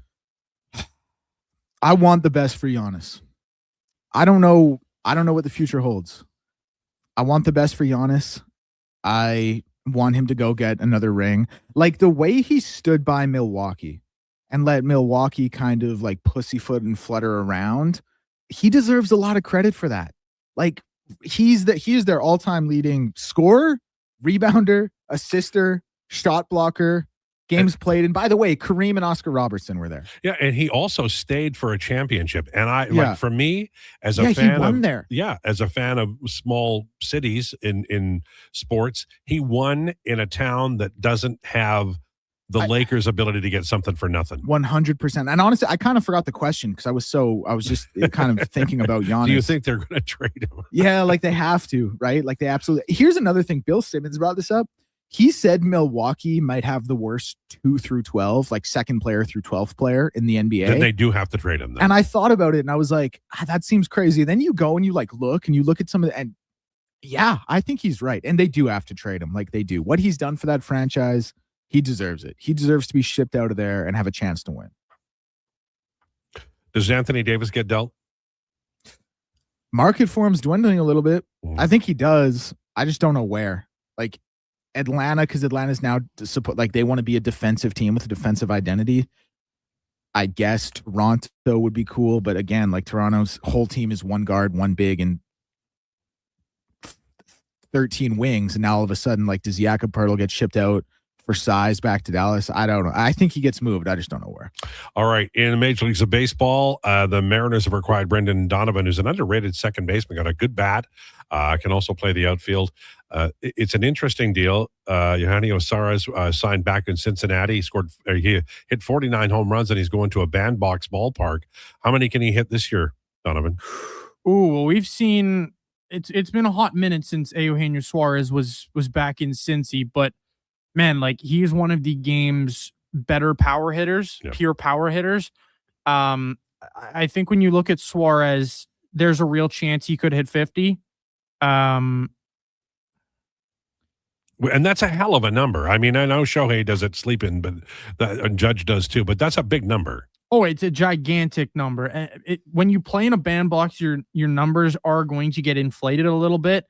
I want the best for Giannis. I don't know what the future holds. I want the best for Giannis. I want him to go get another ring. Like the way he stood by Milwaukee and let Milwaukee kind of like pussyfoot and flutter around, he deserves a lot of credit for that. Like he is their all-time leading scorer, rebounder, assister, shot blocker, games played. And by the way, Kareem and Oscar Robertson were there. Yeah, and he also stayed for a championship. And like for me, as a fan he won there. Yeah, as a fan of small cities in sports, he won in a town that doesn't have the Lakers' ability to get something for nothing. 100%. And honestly, I kind of forgot the question because I was just kind of thinking about Giannis. Do you think they're going to trade him? Yeah, like they have to, right? Like they absolutely. Here's another thing. Bill Simmons brought this up. He said Milwaukee might have the worst 2 through 12, like second player through 12th player in the NBA. Then they do have to trade him. Then. And I thought about it and I was like, that seems crazy. Then you go and you look at some of the, and yeah, I think he's right. And they do have to trade him. Like they do. What he's done for that franchise, he deserves it. He deserves to be shipped out of there and have a chance to win. Does Anthony Davis get dealt? Market for him's dwindling a little bit. I think he does. I just don't know where. Like Atlanta, because Atlanta's now like they want to be a defensive team with a defensive identity. I guess Toronto would be cool, but again, like Toronto's whole team is one guard, one big, and 13 wings, and now all of a sudden, like, does Jakob Poeltl get shipped out for size back to Dallas? I don't know. I think he gets moved. I just don't know where. All right. In the Major Leagues of Baseball, the Mariners have acquired Brendan Donovan, who's an underrated second baseman, got a good bat, can also play the outfield. It's an interesting deal. Yohani Osara signed back in Cincinnati. He hit 49 home runs, and he's going to a bandbox ballpark. How many can he hit this year, Donovan? Ooh, well, we've seen it's been a hot minute since Eugenio Suarez was back in Cincy, but man, like he is one of the game's better power hitters, pure power hitters. I think when you look at Suarez, there's a real chance he could hit 50. And that's a hell of a number. I mean, I know Shohei does it sleeping, but Judge does too, but that's a big number. Oh, it's a gigantic number. When you play in a bandbox, your numbers are going to get inflated a little bit.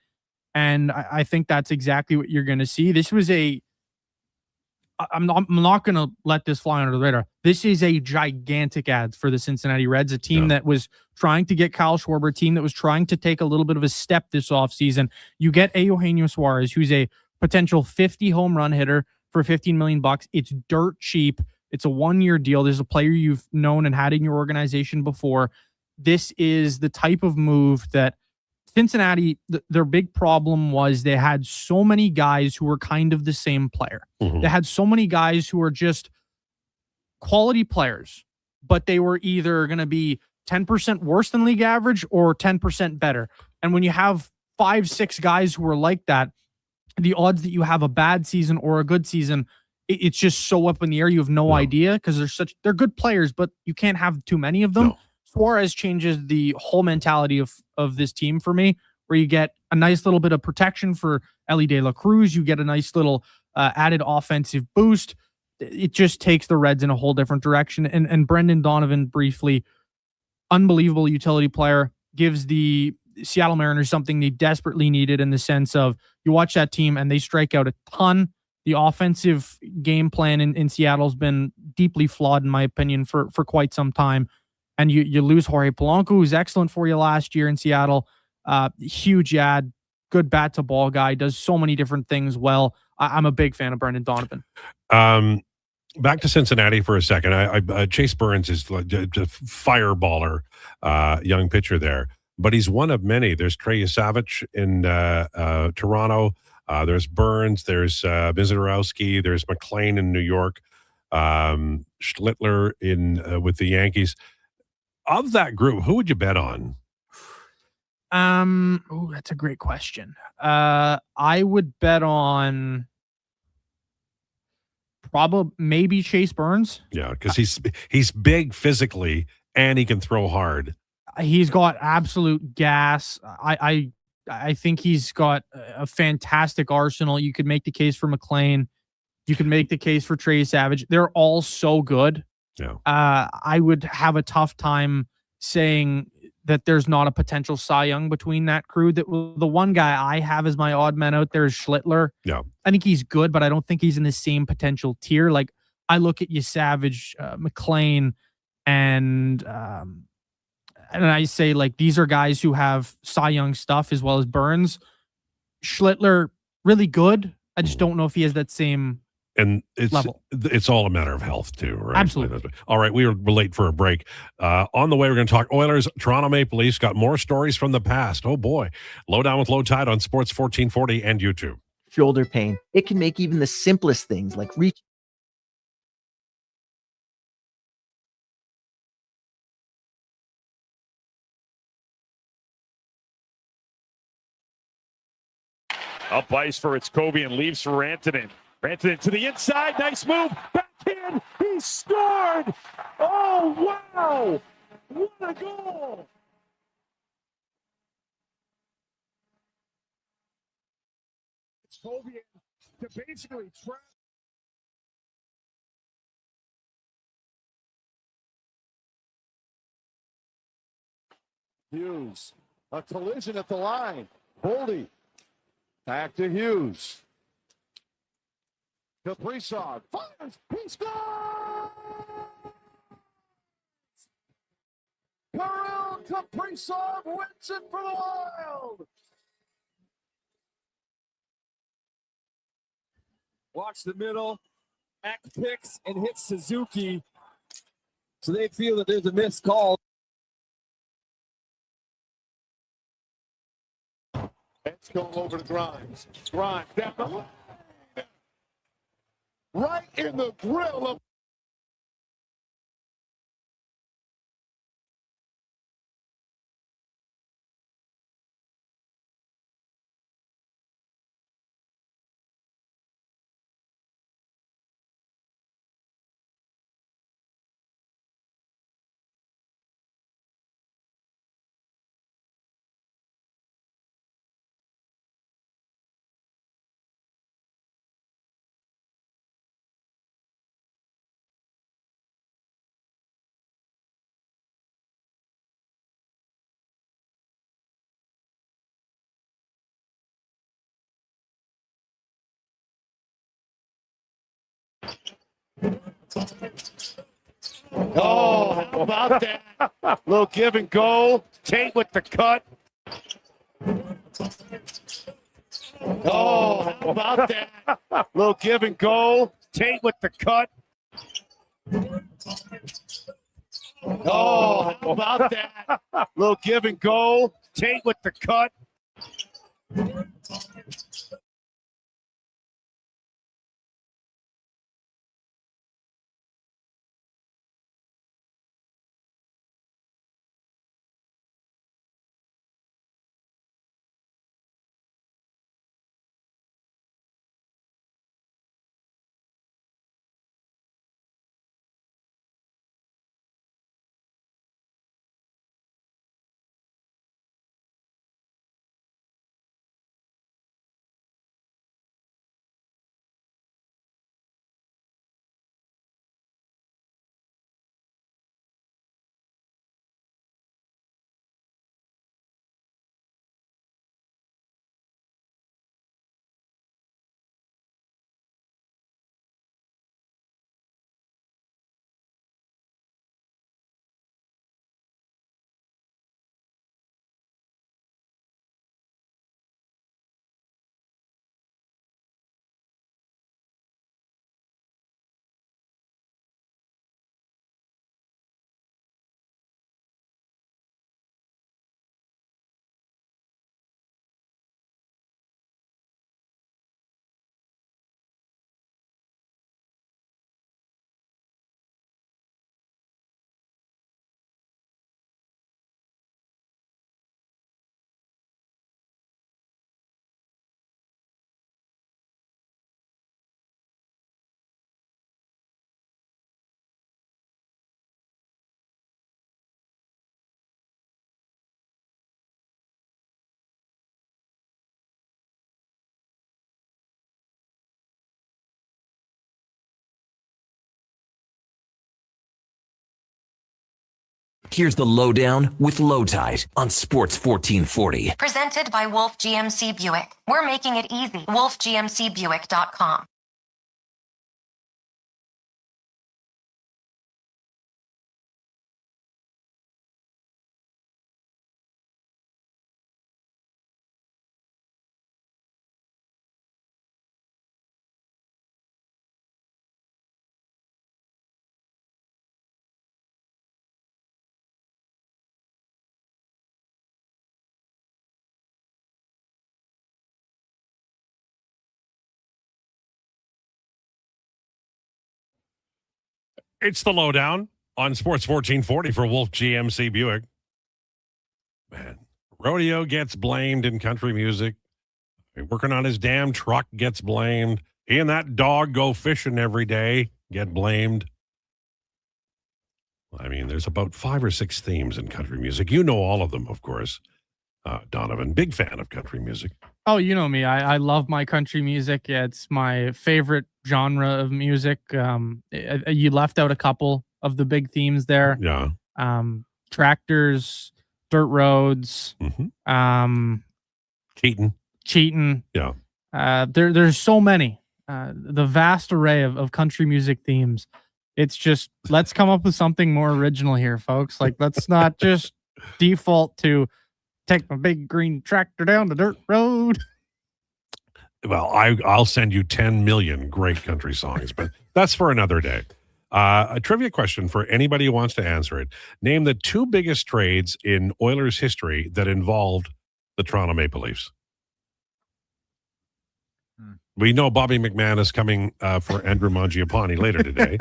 And I think that's exactly what you're going to see. This was I'm not going to let this fly under the radar. This is a gigantic ad for the Cincinnati Reds, a team that was trying to get Kyle Schwarber, a team that was trying to take a little bit of a step this offseason. You get Eugenio Suarez, who's a potential 50 home run hitter for $15 million. It's dirt cheap. It's a 1-year deal. There's a player you've known and had in your organization before. This is the type of move that Cincinnati, their big problem was they had so many guys who were kind of the same player. Mm-hmm. They had so many guys who were just quality players, but they were either going to be 10% worse than league average or 10% better. And when you have 5-6 guys who are like that, the odds that you have a bad season or a good season, it's just so up in the air. You have no idea because they're good players, but you can't have too many of them. No. Suarez changes the whole mentality of this team for me, where you get a nice little bit of protection for Ellie De La Cruz. You get a nice little added offensive boost. It just takes the Reds in a whole different direction. And Brendan Donovan, briefly, unbelievable utility player, gives the Seattle Mariners something they desperately needed, in the sense of, you watch that team and they strike out a ton. The offensive game plan in Seattle's been deeply flawed, in my opinion, for quite some time. And you lose Jorge Polanco, who's excellent for you last year in Seattle. Huge ad, good bat to ball guy, does so many different things well. I'm a big fan of Brendan Donovan. Back to Cincinnati for a second. Chase Burns is like a fireballer, young pitcher there, but he's one of many. There's Trey Savage in Toronto. There's Burns. There's Mizorowski. There's McLean in New York. Schlittler with the Yankees. Of that group, who would you bet on? That's a great question. I would bet on maybe Chase Burns. Yeah, because he's big physically and he can throw hard. He's got absolute gas. I think he's got a fantastic arsenal. You could make the case for McLean. You could make the case for Trey Savage. They're all so good. Yeah. I would have a tough time saying that there's not a potential Cy Young between that crew. The one guy I have as my odd man out there is Schlittler. Yeah. I think he's good, but I don't think he's in the same potential tier. Like, I look at you, Savage, McLean, and I say, like, these are guys who have Cy Young stuff as well as Burns. Schlittler, really good. I just don't know if he has that same level. It's all a matter of health too, right? Absolutely. All right, we're late for a break. On the way, we're going to talk Oilers. Toronto Maple Leafs got more stories from the past. Oh boy. Lowdown with Lowetide on Sports 1440 and YouTube. Shoulder pain. It can make even the simplest things like reach. Up ice for it's Kobe and leaves for Rantanen. Rantanen to the inside. Nice move. Back in. He scored. Oh, wow. What a goal. It's Kobe to basically trap. Hughes. A collision at the line. Boldy. Back to Hughes. Kaprizov fires. He scores! Kirill Kaprizov wins it for the Wild. Watch the middle. Act picks and hits Suzuki. So they feel that there's a missed call. It's going over to Grimes. Grimes down the line. Right in the grill of oh, how about that? Little give and go. Tate with the cut. Oh, how about that? Little give and go. Tate with the cut. Oh, how about that? Little give and go. Tate with the cut. Here's the Lowdown with Lowetide on Sports 1440. Presented by Wolf GMC Buick. We're making it easy. WolfGMCBuick.com. It's the Lowdown on Sports 1440 for Wolf GMC Buick. Man, rodeo gets blamed in country music. Working on his damn truck gets blamed. He and that dog go fishing every day, get blamed. I mean, there's about 5 or 6 themes in country music. You know all of them, of course. Donovan, big fan of country music. Oh, you know me. I love my country music. It's my favorite genre of music. You left out a couple of the big themes there. Yeah. Tractors, dirt roads, cheating. Yeah. There's so many. The vast array of country music themes. It's just, let's come up with something more original here, folks. Like, let's not just default to take my big green tractor down the dirt road. Well, I'll send you 10 million great country songs, but that's for another day. A trivia question for anybody who wants to answer it. Name the 2 biggest trades in Oilers history that involved the Toronto Maple Leafs. We know Bobby McMahon is coming for Andrew Mangiapane later today.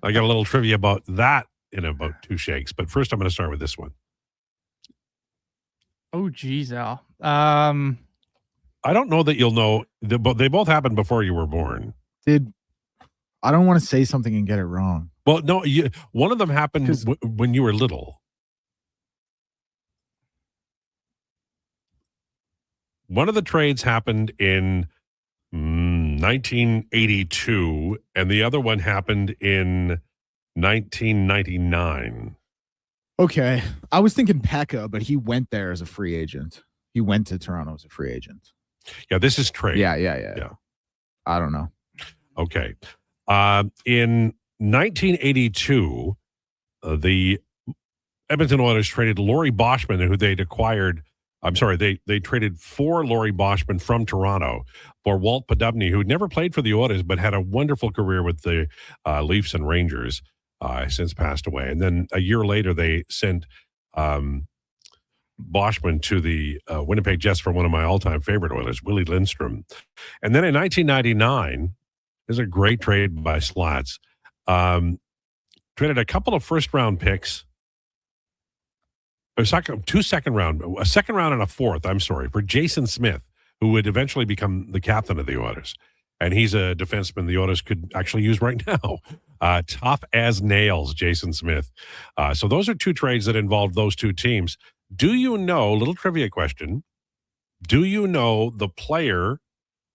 I got a little trivia about that in about 2 shakes, but first I'm going to start with this one. Oh, geez, Al. I don't know that you'll know. They both happened before you were born. I don't want to say something and get it wrong. Well, no, one of them happened when you were little. One of the trades happened in 1982, and the other one happened in 1999. Okay. I was thinking Pekka, but he went there as a free agent. He went to Toronto as a free agent. Yeah, this is trade. Yeah. I don't know. Okay. In 1982, the Edmonton Oilers traded Laurie Boschman, who they'd acquired. I'm sorry, they traded for Laurie Boschman from Toronto for Walt Podubny, who never played for the Oilers, but had a wonderful career with the Leafs and Rangers. Since passed away. And then a year later, they sent Boschman to the Winnipeg Jets for one of my all-time favorite Oilers, Willie Lindstrom. And then in 1999, there's a great trade by Slats. Traded a couple of first-round picks, a second round and a fourth, for Jason Smith, who would eventually become the captain of the Oilers. And he's a defenseman the Oilers could actually use right now. Tough as nails, Jason Smith. So those are 2 trades that involved those 2 teams. Do you know, little trivia question, do you know the player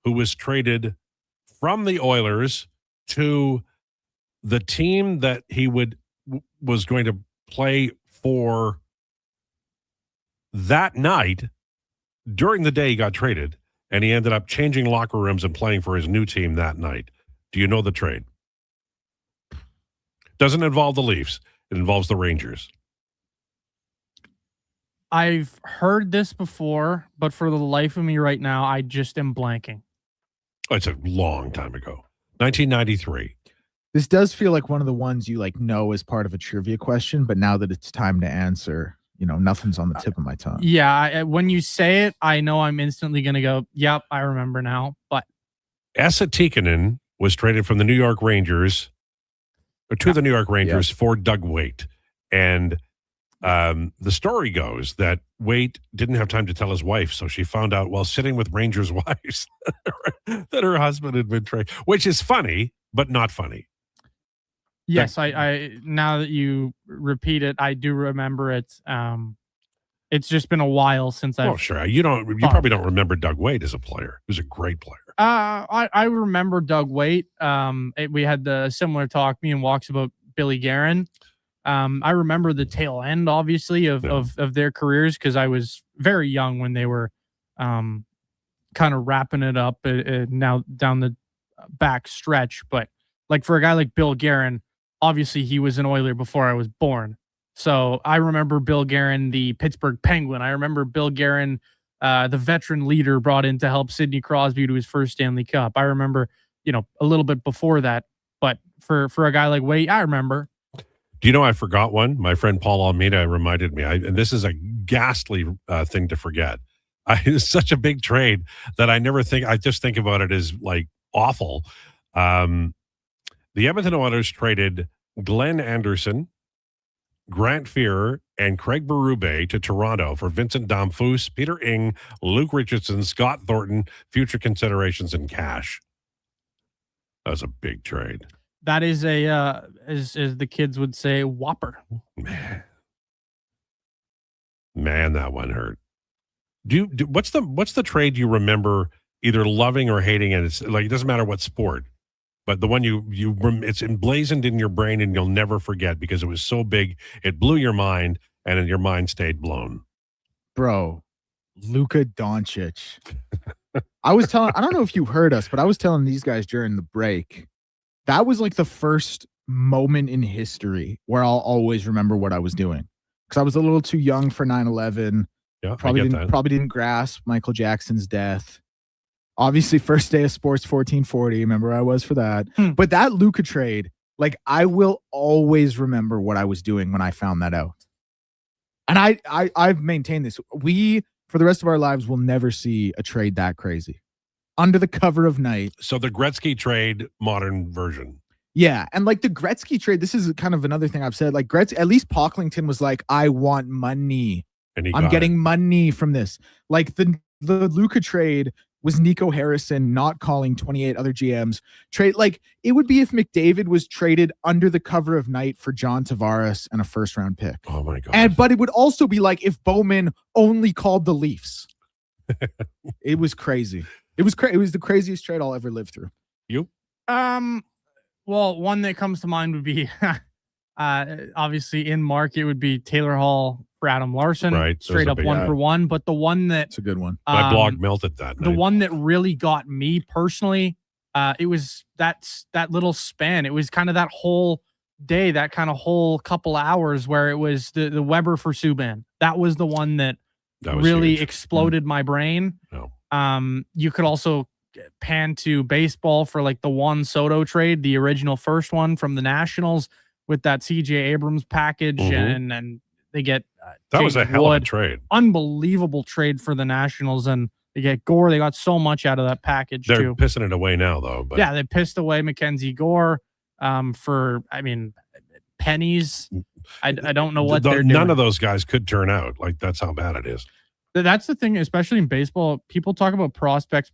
who was traded from the Oilers to the team that he was going to play for that night? During the day he got traded, and he ended up changing locker rooms and playing for his new team that night. Do you know the trade? Doesn't involve the Leafs. It involves the Rangers. I've heard this before, but for the life of me right now, I just am blanking. Oh, it's a long time ago. 1993. This does feel like one of the ones you know as part of a trivia question, but now that it's time to answer, nothing's on the tip of my tongue. Yeah, when you say it, I know I'm instantly going to go, yep, I remember now. But Esa Tikkanen was traded from the New York Rangers, or to the New York Rangers for Doug Weight. And the story goes that Weight didn't have time to tell his wife, so she found out while sitting with Rangers' wives that her husband had been traded, which is funny, but not funny. Yes, I now that you repeat it, I do remember it. It's just been a while since I've. Oh, sure. You probably don't remember Doug Weight as a player. He was a great player. I remember Doug Weight. We had the similar talk. Me and Walks about Billy Guerin. I remember the tail end, obviously, of their careers because I was very young when they were kind of wrapping it up now down the back stretch. But like for a guy like Bill Guerin, obviously he was an Oiler before I was born. So I remember Bill Guerin, the Pittsburgh Penguin. I remember Bill Guerin, the veteran leader brought in to help Sidney Crosby to his first Stanley Cup. I remember, a little bit before that. But for a guy like Wade, I remember. Do you know I forgot one? My friend Paul Almeida reminded me, and this is a ghastly thing to forget. It's such a big trade that I just think about it as like awful. The Edmonton Oilers traded Glenn Anderson, Grant Fuhrer, and Craig Berube to Toronto for Vincent Damphousse, Peter Ing, Luke Richardson, Scott Thornton, future considerations, and cash. That was a big trade. That is as the kids would say, whopper. Man, that one hurt. What's the trade you remember either loving or hating? And it's like, it doesn't matter what sport, but the one it's emblazoned in your brain and you'll never forget because it was so big, it blew your mind, and then your mind stayed blown. Bro, Luka Doncic. I don't know if you heard us, but I was telling these guys during the break, that was like the first moment in history where I'll always remember what I was doing. Because I was a little too young for 9/11. Yeah, probably didn't grasp Michael Jackson's death. Obviously, first day of sports 1440. Remember I was for that. But that Luka trade, like I will always remember what I was doing when I found that out. And I've maintained this. We, for the rest of our lives, will never see a trade that crazy. Under the cover of night. So the Gretzky trade, modern version. Yeah, and like the Gretzky trade, this is kind of another thing I've said. Like Gretzky, at least Pocklington was like, I want money. And I'm getting money from this. Like the Luka trade was Nico Harrison not calling 28 other GMs. Trade, like it would be if McDavid was traded under the cover of night for John Tavares and a first round pick. Oh my God. But it would also be like if Bowman only called the Leafs. It was crazy. It was the craziest trade I'll ever live through. You? Well, one that comes to mind would be obviously in market would be Taylor Hall for Adam Larson. Right. Straight up 1-for-1. But the one It's a good one. My blog melted that night. The one that really got me personally, it was that little span. It was kind of that whole day, that kind of whole couple hours where it was the Weber for Subban. That was the one that really huge. Exploded my brain. No. You could also pan to baseball for like the Juan Soto trade, the original first one from the Nationals with that CJ Abrams package, and they get that was a hell of a trade. Unbelievable trade for the Nationals, and they get Gore. They got so much out of that package. They're too. Pissing it away now, though. But yeah, they pissed away Mackenzie Gore for pennies. I don't know what they're doing. None of those guys could turn out. Like that's how bad it is. That's the thing, especially in baseball. People talk about prospects.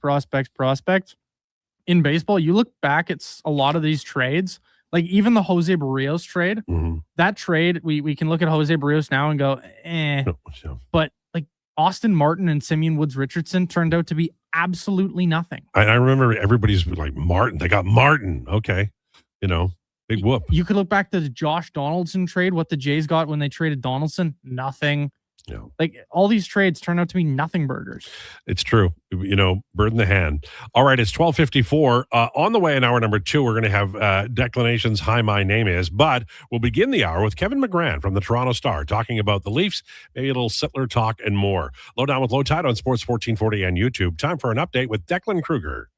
In baseball, you look back at a lot of these trades, like even the Jose Barrios trade. That trade, we can look at Jose Barrios now and go, But like Austin Martin and Simeon Woods Richardson turned out to be absolutely nothing. I remember everybody's like, Martin. They got Martin. Okay. Big whoop. You could look back to the Josh Donaldson trade, what the Jays got when they traded Donaldson. Nothing. Yeah. Like all these trades turn out to be nothing burgers. It's true. Bird in the hand. All right. It's 12:54. On the way in hour number 2, we're going to have Declination's Hi, My Name Is, but we'll begin the hour with Kevin McGran from the Toronto Star talking about the Leafs, maybe a little Sittler talk and more. Lowdown with Lowetide on Sports 1440 and YouTube. Time for an update with Declan Krueger.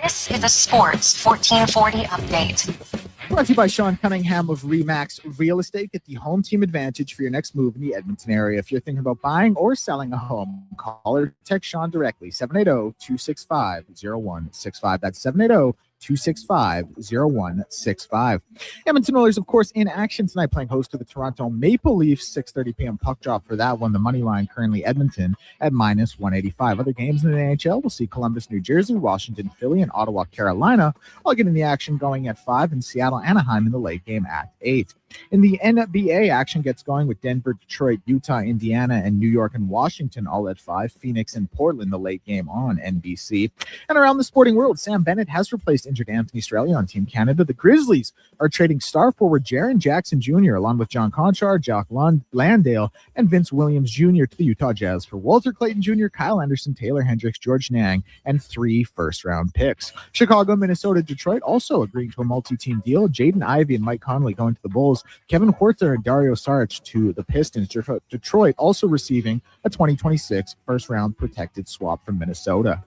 This is a Sports 1440 update. Brought to you by Sean Cunningham of Remax Real Estate. Get the home team advantage for your next move in the Edmonton area. If you're thinking about buying or selling a home, call or text Sean directly, 780-265-0165. That's 780-265-0165. Edmonton Oilers, of course, in action tonight, playing host to the Toronto Maple Leafs, 6:30 p.m. puck drop for that one. The money line currently Edmonton at -185. Other games in the NHL, we'll see Columbus, New Jersey, Washington, Philly, and Ottawa, Carolina. All getting the action going at 5, and Seattle, Anaheim in the late game at 8. In the NBA, action gets going with Denver, Detroit, Utah, Indiana, and New York and Washington all at 5. Phoenix and Portland, the late game on NBC. And around the sporting world, Sam Bennett has replaced injured Anthony Strelli on Team Canada. The Grizzlies are trading star forward Jaren Jackson Jr. along with John Conchar, Jock Landale, and Vince Williams Jr. to the Utah Jazz for Walter Clayton Jr., Kyle Anderson, Taylor Hendricks, George Niang, and 3 first-round picks. Chicago, Minnesota, Detroit also agreeing to a multi-team deal. Jaden Ivey and Mike Conley going to the Bulls. Kevin Huerter and Dario Saric to the Pistons. Detroit also receiving a 2026 first-round protected swap from Minnesota.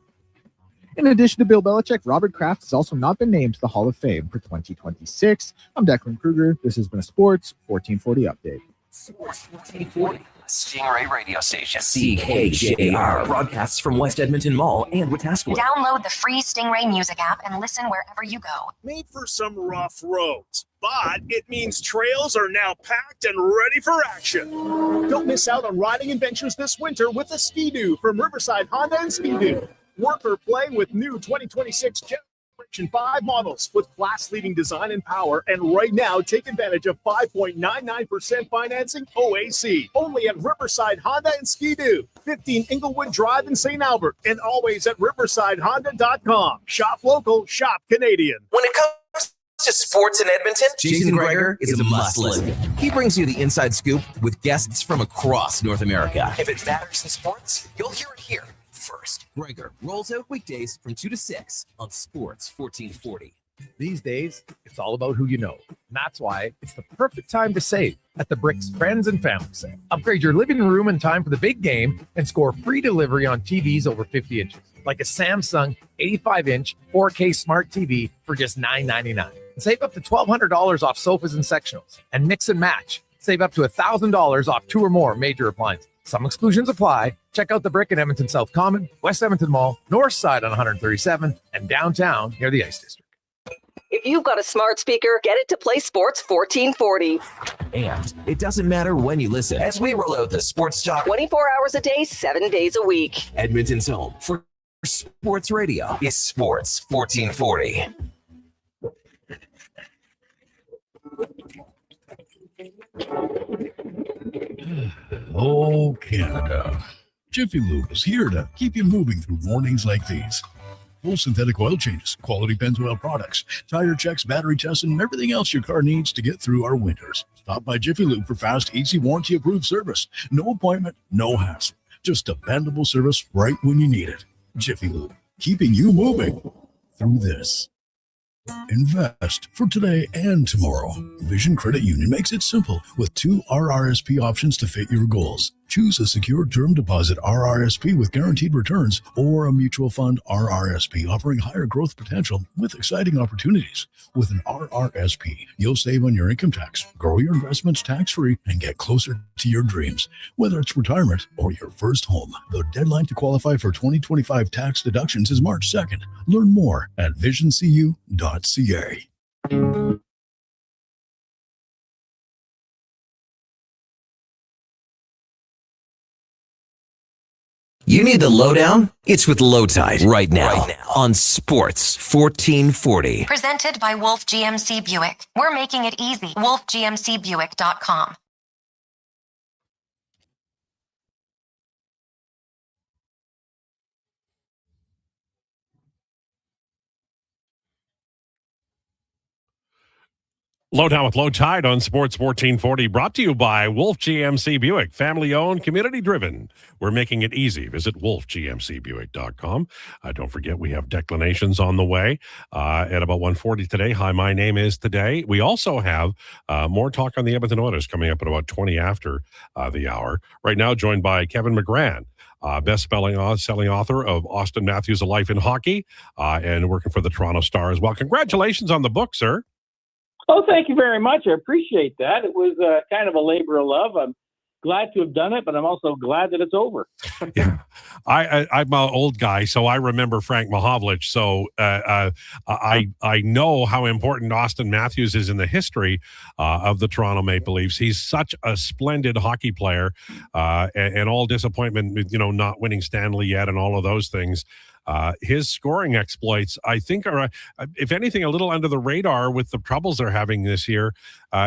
In addition to Bill Belichick, Robert Kraft has also not been named to the Hall of Fame for 2026. I'm Declan Krueger. This has been a Sports 1440 update. Sports 1440. Stingray Radio Station. CKJR. Broadcasts from West Edmonton Mall and Wetaskiwin. Download the free Stingray music app and listen wherever you go. Made for some rough roads, but it means trails are now packed and ready for action. Don't miss out on riding adventures this winter with a Ski-Doo from Riverside Honda and Ski-Doo. Work or play with new 2026 Generation 5 models with class-leading design and power. And right now, take advantage of 5.99% financing OAC. Only at Riverside Honda and Ski-Doo. 15 Inglewood Drive in St. Albert. And always at riversidehonda.com. Shop local, shop Canadian. When it comes to sports in Edmonton, Jason Gregor is a must listen. He brings you the inside scoop with guests from across North America. If it matters in sports, you'll hear it here first. Gregor rolls out weekdays from 2 to 6 on Sports 1440. These days, it's all about who you know. And that's why it's the perfect time to save at the Bricks Friends and Family Sale. Upgrade your living room in time for the big game and score free delivery on TVs over 50 inches, like a Samsung 85-inch 4K smart TV for just $999. And save up to $1,200 off sofas and sectionals. And mix and match. Save up to $1,000 off 2 or more major appliances. Some exclusions apply. Check out the Brick in Edmonton South Common, West Edmonton Mall, North Side on 137, and downtown near the Ice District. If you've got a smart speaker, get it to play Sports 1440. And it doesn't matter when you listen, as we roll out the Sports Talk 24 hours a day, 7 days a week. Edmonton's home for sports radio is Sports 1440. Oh, Canada. Jiffy Lube is here to keep you moving through mornings like these. Full synthetic oil changes, quality Pennzoil products, tire checks, battery tests, and everything else your car needs to get through our winters. Stop by Jiffy Lube for fast, easy, warranty-approved service. No appointment, no hassle. Just dependable service right when you need it. Jiffy Lube, keeping you moving through this. Invest for today and tomorrow. Vision Credit Union makes it simple with 2 RRSP options to fit your goals. Choose a secure term deposit RRSP with guaranteed returns or a mutual fund RRSP offering higher growth potential with exciting opportunities. With an RRSP, you'll save on your income tax, grow your investments tax-free, and get closer to your dreams. Whether it's retirement or your first home, the deadline to qualify for 2025 tax deductions is March 2nd. Learn more at visioncu.ca. You need the lowdown? It's with Lowetide right now on Sports 1440. Presented by Wolf GMC Buick. We're making it easy. WolfGMCBuick.com. Lowdown with Lowetide on Sports 1440, brought to you by Wolf GMC Buick, family-owned, community-driven. We're making it easy. Visit wolfgmcbuick.com. Don't forget, we have declinations on the way at about 1:40 today. Hi, my name is today. We also have more talk on the Edmonton Oilers coming up at about 20 after the hour. Right now, joined by Kevin McGran, best-selling author of Austin Matthews, A Life in Hockey, and working for the Toronto Star as well. Congratulations on the book, sir. Oh, thank you very much. I appreciate that. It was kind of a labor of love. I'm glad to have done it, but I'm also glad that it's over. Yeah, I'm an old guy, so I remember Frank Mahovlich. So I know how important Austin Matthews is in the history of the Toronto Maple Leafs. He's such a splendid hockey player, and all disappointment, not winning Stanley yet, and all of those things. his scoring exploits, I think, are, if anything, a little under the radar with the troubles they're having this year.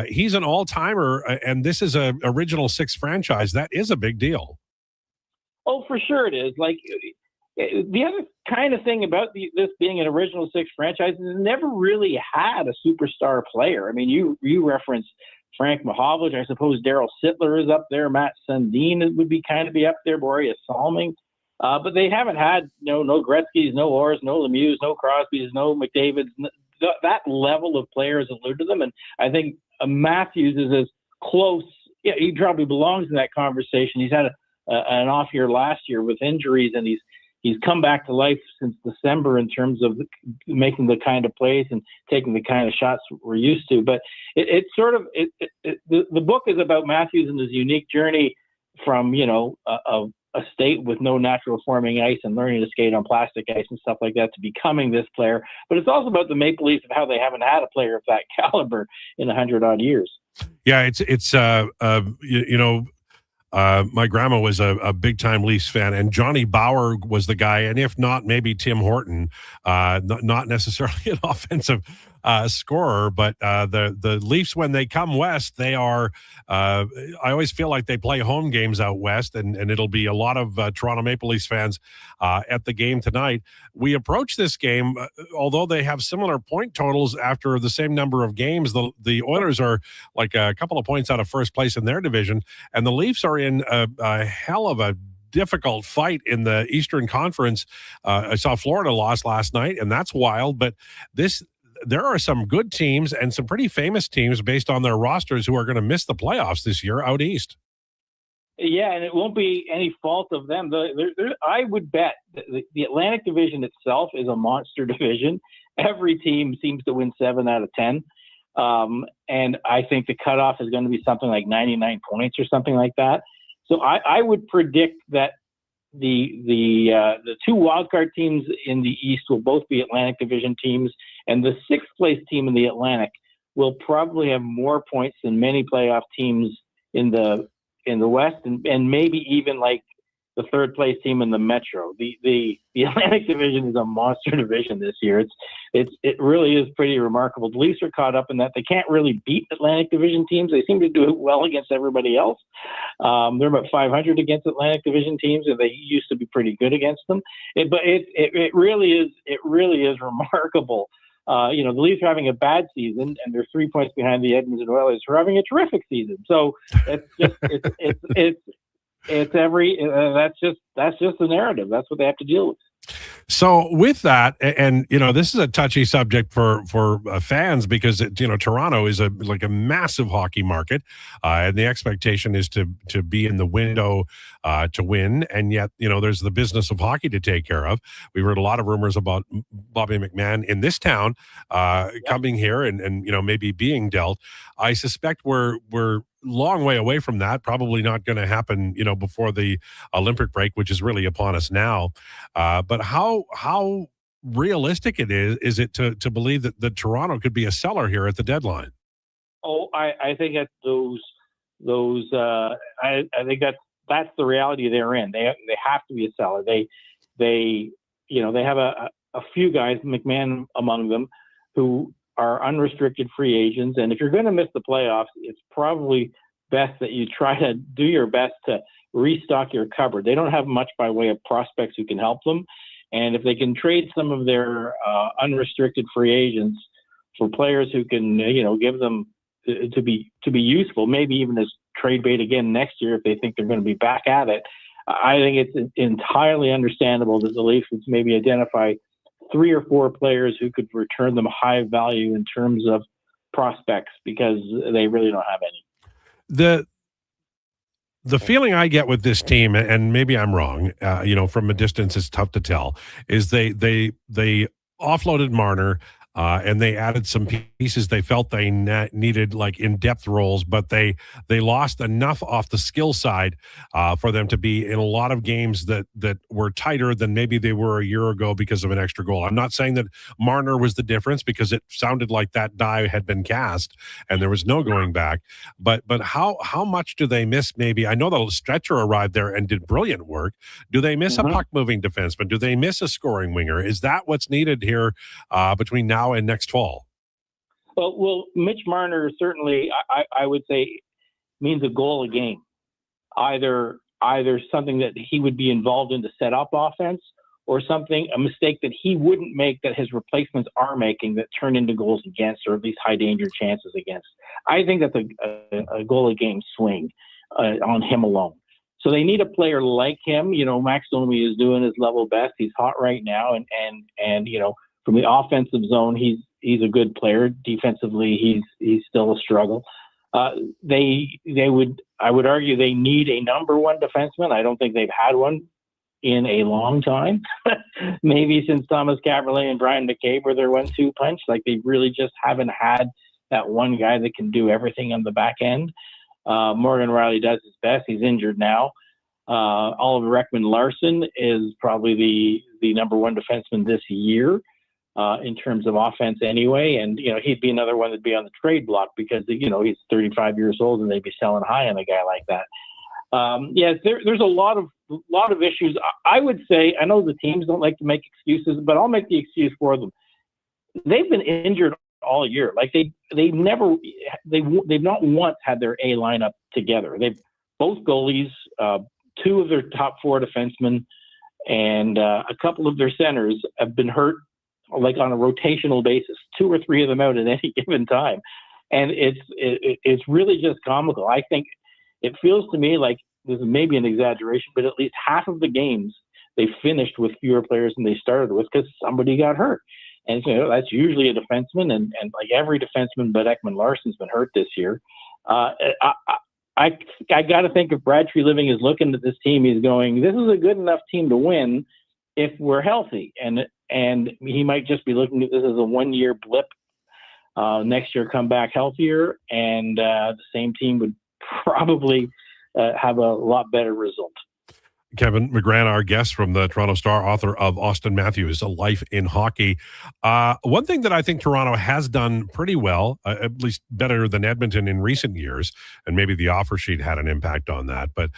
He's an all-timer, and this is a original six franchise. That is a big deal. Oh, for sure it is. Like, the other kind of thing about this being an original six franchise is it never really had a superstar player. I mean, you referenced Frank Mahovlich. I suppose Daryl Sittler is up there. Matt Sundin would be up there. Boreas Salming. But they haven't had no Gretzky's, no Orrs, no Lemieux, no Crosby's, no McDavid's. That level of players eluded them. And I think Matthews is as close. Yeah, he probably belongs in that conversation. He's had an off year last year with injuries, and he's come back to life since December in terms of making the kind of plays and taking the kind of shots we're used to. But the book is about Matthews and his unique journey from, a state with no natural forming ice and learning to skate on plastic ice and stuff like that to becoming this player. But it's also about the Maple Leafs and how they haven't had a player of that caliber in 100-odd years. Yeah, my grandma was a big-time Leafs fan, and Johnny Bauer was the guy, and if not, maybe Tim Horton, not necessarily an offensive scorer, but the Leafs, when they come west, they are, I always feel like they play home games out west, and it'll be a lot of Toronto Maple Leafs fans at the game tonight. We approach this game, although they have similar point totals after the same number of games, the Oilers are like a couple of points out of first place in their division, and the Leafs are in a hell of a difficult fight in the Eastern Conference. I saw Florida lost last night, and that's wild, but there are some good teams and some pretty famous teams based on their rosters who are going to miss the playoffs this year out east. Yeah, and it won't be any fault of them. I would bet the Atlantic Division itself is a monster division. Every team seems to win 7 out of 10. And I think the cutoff is going to be something like 99 points or something like that. So I would predict that the two wildcard teams in the East will both be Atlantic Division teams, and the sixth place team in the Atlantic will probably have more points than many playoff teams in the West, and maybe even like the third place team in the Metro. The Atlantic Division is a monster division this year. It really is pretty remarkable. The Leafs are caught up in that they can't really beat Atlantic Division teams. They seem to do it well against everybody else. They're about 500 against Atlantic Division teams, and they used to be pretty good against them. But it really is remarkable. The Leafs are having a bad season, and they're 3 points behind the Edmonton Oilers, who are having a terrific season. So that's just the narrative. That's what they have to deal with. So with that, and this is a touchy subject for fans because Toronto is a massive hockey market, and the expectation is to be in the window to win, and yet there's the business of hockey to take care of. We've heard a lot of rumors about Bobby McMahon in this town coming here and maybe being dealt. I suspect we're long way away from that. Probably not going to happen before the Olympic break, which is really upon us now. But how realistic is it to believe that Toronto could be a seller here at the deadline? Oh, I think that I think that's the reality they're in. They have to be a seller. They have a few guys, McMahon among them, who are unrestricted free agents. And if you're going to miss the playoffs, it's probably best that you try to do your best to restock your cupboard. They don't have much by way of prospects who can help them. And if they can trade some of their unrestricted free agents for players who can, give them to be useful, maybe even as trade bait again next year if they think they're going to be back at it, I think it's entirely understandable that the Leafs would maybe identify 3 or 4 players who could return them high value in terms of prospects, because they really don't have any. The feeling I get with this team, and maybe I'm wrong, from a distance it's tough to tell, is they offloaded Marner. and they added some pieces they felt they needed, like in-depth roles, but they lost enough off the skill side for them to be in a lot of games that were tighter than maybe they were a year ago because of an extra goal. I'm not saying that Marner was the difference, because it sounded like that die had been cast and there was no going back. But how much do they miss? Maybe, I know the stretcher arrived there and did brilliant work. Do they miss a puck-moving defenseman? Do they miss a scoring winger? Is that what's needed here between now and next fall? Well, Mitch Marner certainly, I would say, means a goal a game. Either something that he would be involved in to set up offense, or a mistake that he wouldn't make that his replacements are making that turn into goals against, or at least high danger chances against. I think that's a goal a game swing on him alone. So they need a player like him. Max Domi is doing his level best. He's hot right now, and from the offensive zone, he's a good player. Defensively, he's still a struggle. I would argue they need a number one defenseman. I don't think they've had one in a long time. Maybe since Thomas Caberlet and Brian McCabe were their 1-2 punch. Like, they really just haven't had that one guy that can do everything on the back end. Morgan Riley does his best. He's injured now. Oliver Ekman-Larsson is probably the number one defenseman this year in terms of offense anyway. And, he'd be another one that'd be on the trade block because, he's 35 years old and they'd be selling high on a guy like that. There's a lot of issues. I would say, I know the teams don't like to make excuses, but I'll make the excuse for them. They've been injured all year. Like, they've not once had their A lineup together. They've both goalies, two of their top four defensemen, and a couple of their centers have been hurt, like on a rotational basis, 2 or 3 of them out at any given time. And it's really just comical. I think it feels to me like this is maybe an exaggeration, but at least half of the games they finished with fewer players than they started with because somebody got hurt. And that's usually a defenseman, and like every defenseman but Ekman-Larsson's been hurt this year. I got to think if Brad Treliving is looking at this team, he's going, this is a good enough team to win if we're healthy. And he might just be looking at this as a 1-year blip. Next year, come back healthier, and the same team would probably have a lot better result. Kevin McGran, our guest from the Toronto Star, author of Austin Matthews, A Life in Hockey. One thing that I think Toronto has done pretty well, at least better than Edmonton in recent years, and maybe the offer sheet had an impact on that, but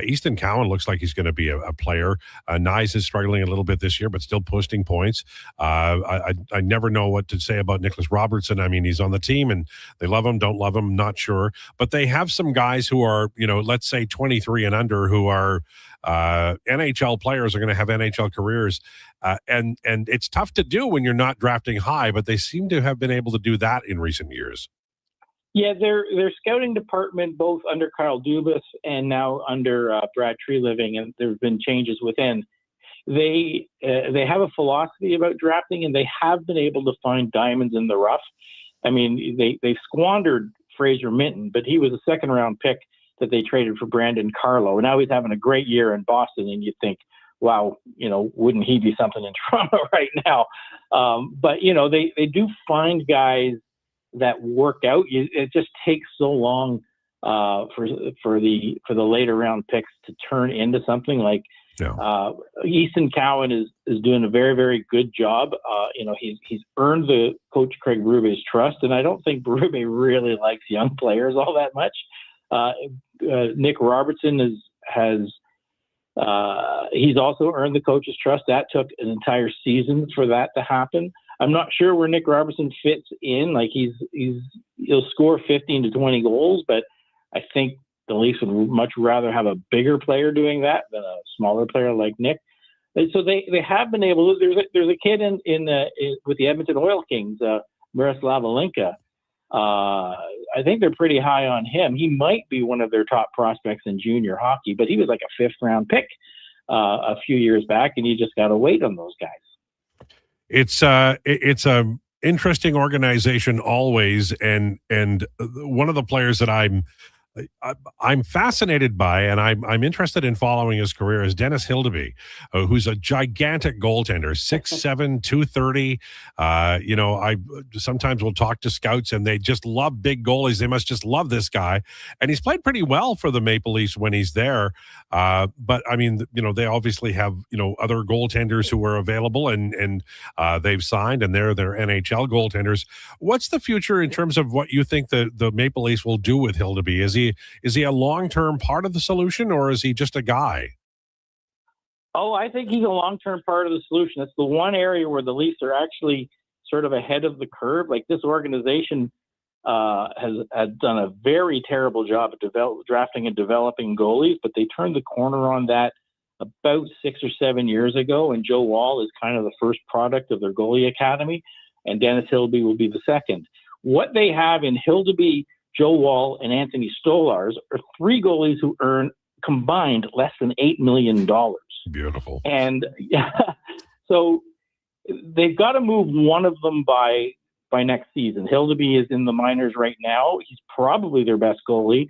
Easton Cowan looks like he's going to be a player. Nyes is struggling a little bit this year, but still posting points. I never know what to say about Nicholas Robertson. I mean, he's on the team, and they love him, don't love him, not sure. But they have some guys who are, let's say 23 and under, who are NHL players, are going to have NHL careers. And it's tough to do when you're not drafting high, but they seem to have been able to do that in recent years. Yeah, their scouting department, both under Kyle Dubas and now under Brad Treliving, and there have been changes within. They have a philosophy about drafting, and they have been able to find diamonds in the rough. I mean, they squandered Fraser Minton, but he was a second-round pick that they traded for Brandon Carlo. And now he's having a great year in Boston, and you think, wow, wouldn't he be something in Toronto right now? But they do find guys that work out. It just takes so long for the later round picks to turn into something like. Yeah. Easton Cowan is doing a very, very good job. He's earned the coach Craig Berube's trust, and I don't think Berube really likes young players all that much. Nick Robertson he's also earned the coach's trust. That took an entire season for that to happen. I'm not sure where Nick Robertson fits in. Like he'll score 15 to 20 goals, but I think the Leafs would much rather have a bigger player doing that than a smaller player like Nick. And so they have been able to. There's a kid in with the Edmonton Oil Kings, Miroslav Alinka. I think they're pretty high on him. He might be one of their top prospects in junior hockey, but he was like a 5th round pick a few years back, and you just got to wait on those guys. It's a interesting organization always, and one of the players that I'm I'm fascinated by, and I'm interested in following his career, is Dennis Hildeby, who's a gigantic goaltender, 6'7", 230. I sometimes will talk to scouts, and they just love big goalies. They must just love this guy, and he's played pretty well for the Maple Leafs when he's there. But I mean, they obviously have other goaltenders who are available, and they've signed, and they're their NHL goaltenders. What's the future in terms of what you think the Maple Leafs will do with Hildeby? Is he a long-term part of the solution, or is he just a guy? Oh, I think he's a long-term part of the solution. It's the one area where the Leafs are actually sort of ahead of the curve. Like, this organization has done a very terrible job at drafting and developing goalies, but they turned the corner on that about 6 or 7 years ago, and Joe Woll is kind of the first product of their goalie academy, and Dennis Hildeby will be the second. What they have in Hildeby, Joe Woll, and Anthony Stolarz are three goalies who earn combined less than $8 million. Beautiful. And so they've got to move one of them by next season. Hildeby is in the minors right now. He's probably their best goalie,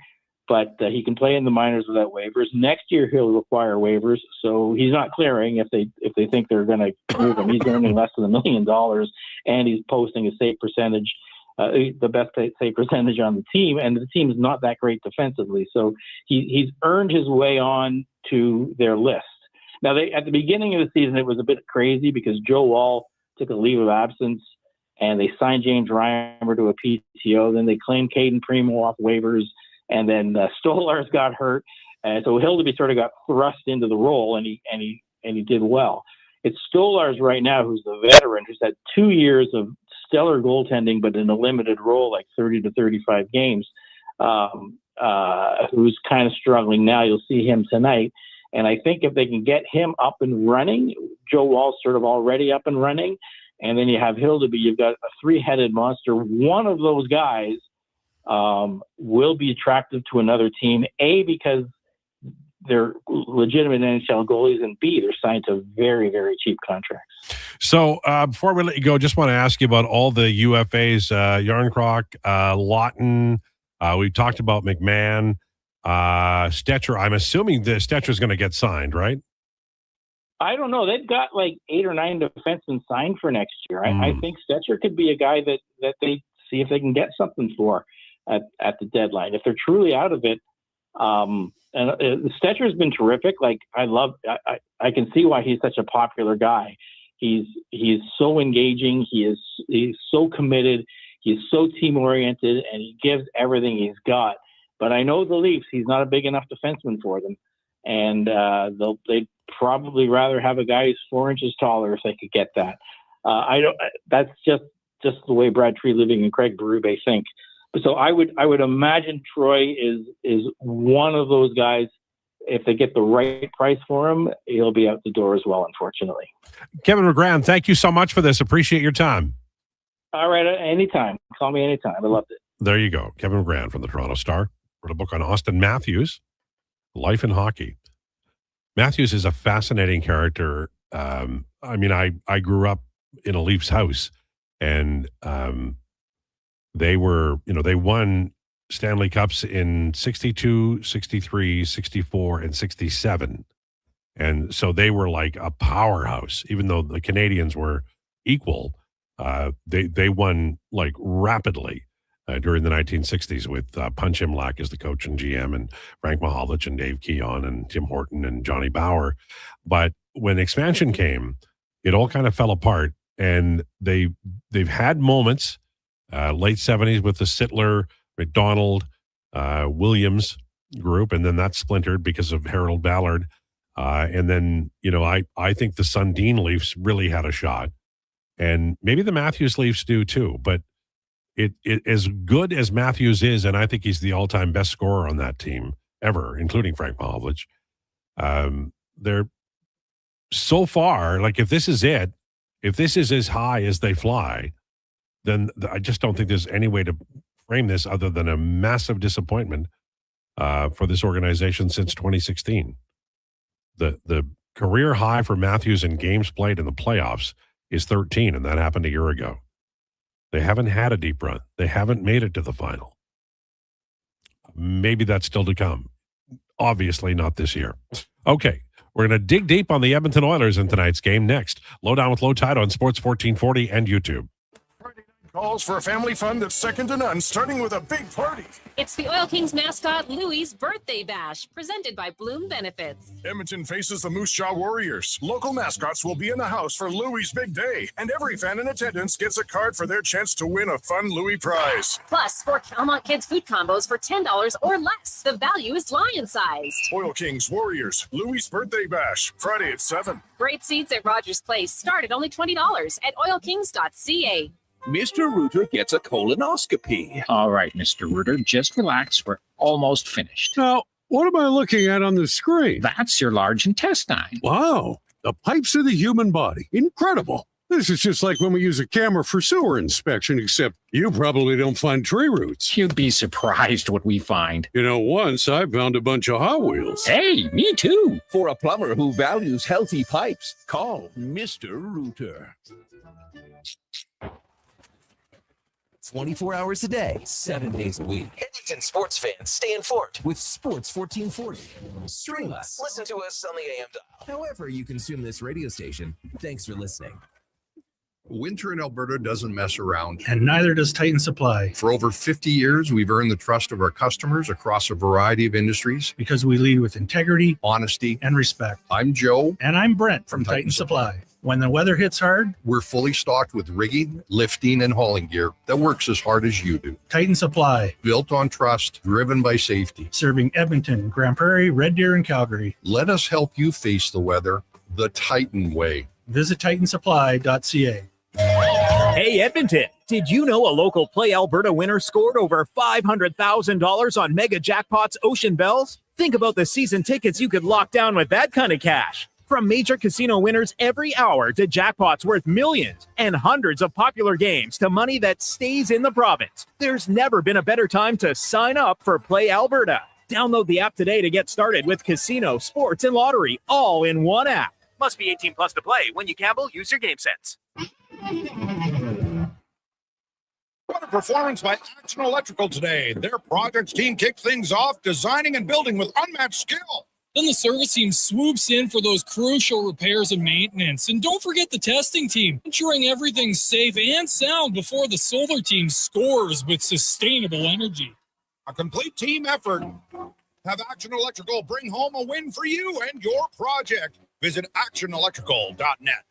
but he can play in the minors without waivers. Next year he'll require waivers, so he's not clearing if they think they're going to move him. He's earning less than $1 million, and he's posting a save percentage. The best save percentage on the team, and the team is not that great defensively. So he's earned his way on to their list. Now, at the beginning of the season, it was a bit crazy because Joe Woll took a leave of absence, and they signed James Reimer to a PTO. Then they claimed Caden Primo off waivers, and then Stolarz got hurt, and so Hildeby sort of got thrust into the role, and he did well. It's Stolarz right now who's the veteran, who's had 2 years of stellar goaltending, but in a limited role, like 30 to 35 games, who's kind of struggling now. You'll see him tonight. And I think if they can get him up and running, Joe Woll's sort of already up and running, and then you have Hildeby, you've got a three-headed monster. One of those guys will be attractive to another team, A, because they're legitimate NHL goalies, and B, they're signed to very, very cheap contracts. So before we let you go, just want to ask you about all the UFAs, Yarncroc, Lawton. We talked about McMahon, Stetcher. I'm assuming the Stetcher's going to get signed, right? I don't know. They've got like 8 or 9 defensemen signed for next year. I think Stetcher could be a guy that they see if they can get something for at the deadline. If they're truly out of it, and Stetcher's been terrific. Like, I can see why he's such a popular guy. He's so engaging. He's so committed. He's so team oriented, and he gives everything he's got. But I know the Leafs, he's not a big enough defenseman for them, and they'd probably rather have a guy who's 4 inches taller if they could get that. That's just the way Brad Treliving and Craig Berube think. So I would imagine Troy is one of those guys. If they get the right price for him, he'll be out the door as well, unfortunately. Kevin McGran, thank you so much for this. Appreciate your time. All right, anytime. Call me anytime. I loved it. There you go. Kevin McGran from the Toronto Star wrote a book on Austin Matthews, Life in Hockey. Matthews is a fascinating character. I grew up in a Leafs house, and they won Stanley Cups in 62, 63, 64, and 67. And so they were like a powerhouse, even though the Canadians were equal. They won like rapidly during the 1960s with Punch Imlach as the coach and GM, and Frank Mahovlich and Dave Keon and Tim Horton and Johnny Bauer. But when expansion came, it all kind of fell apart, and they've had moments, late 70s with the Sittler, McDonald, Williams group, and then that splintered because of Harold Ballard. And then, I think the Sundin Leafs really had a shot, and maybe the Matthews Leafs do too. But it as good as Matthews is, and I think he's the all-time best scorer on that team ever, including Frank Mahovlich. They're so far, like, if this is it, if this is as high as they fly, then I just don't think there's any way to frame this other than a massive disappointment for this organization since 2016. The career high for Matthews in games played in the playoffs is 13, and that happened a year ago. They haven't had a deep run. They haven't made it to the final. maybe that's still to come. Obviously not this year. Okay. We're going to dig deep on the Edmonton Oilers in tonight's game next. Lowdown with Lowetide on Sports 1440 and YouTube. Calls for a family fun that's second to none, starting with a big party. It's the Oil Kings mascot Louie's birthday bash, presented by Bloom Benefits. Edmonton faces the Moose Jaw Warriors. Local mascots will be in the house for Louie's big day, and every fan in attendance gets a card for their chance to win a fun Louie prize. Plus, 4 Calmont Kids food combos for $10 or less. The value is lion-sized. Oil Kings Warriors, Louie's birthday bash, Friday at 7. Great seats at Rogers Place start at only $20 at oilkings.ca. Mr. Rooter gets a colonoscopy. All right, Mr. Rooter, just relax. We're almost finished. Now, what am I looking at on the screen? That's your large intestine. Wow, the pipes of the human body. Incredible. This is just like when we use a camera for sewer inspection, except you probably don't find tree roots. You'd be surprised what we find. You know, once I found a bunch of Hot Wheels. Hey, me too. For a plumber who values healthy pipes, call Mr. Rooter. 24 hours a day, 7 days a week. Edmonton sports fans stay informed with Sports 1440. Stream us. Listen to us on the AM dial. However you consume this radio station, thanks for listening. Winter in Alberta doesn't mess around. And neither does Titan Supply. For over 50 years, we've earned the trust of our customers across a variety of industries. Because we lead with integrity, honesty, and respect. I'm Joe. And I'm Brent from Titan Supply. When the weather hits hard, we're fully stocked with rigging, lifting, and hauling gear that works as hard as you do. Titan Supply. Built on trust, driven by safety. Serving Edmonton, Grand Prairie, Red Deer, and Calgary. Let us help you face the weather the Titan way. Visit titansupply.ca. Hey, Edmonton, did you know a local Play Alberta winner scored over $500,000 on Mega Jackpots Ocean Bells? Think about the season tickets you could lock down with that kind of cash. From major casino winners every hour to jackpots worth millions and hundreds of popular games to money that stays in the province, there's never been a better time to sign up for Play Alberta. Download the app today to get started with casino, sports, and lottery all in one app. Must be 18 plus to play. When you gamble, use your game sense. What a performance by Action Electrical today. Their projects team kicked things off, designing and building with unmatched skill. Then the service team swoops in for those crucial repairs and maintenance. And don't forget the testing team, ensuring everything's safe and sound before the solar team scores with sustainable energy. A complete team effort. Have Action Electrical bring home a win for you and your project. Visit actionelectrical.net.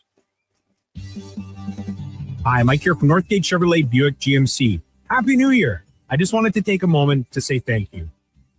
Hi, Mike here from Northgate Chevrolet Buick GMC. Happy New Year. I just wanted to take a moment to say thank you.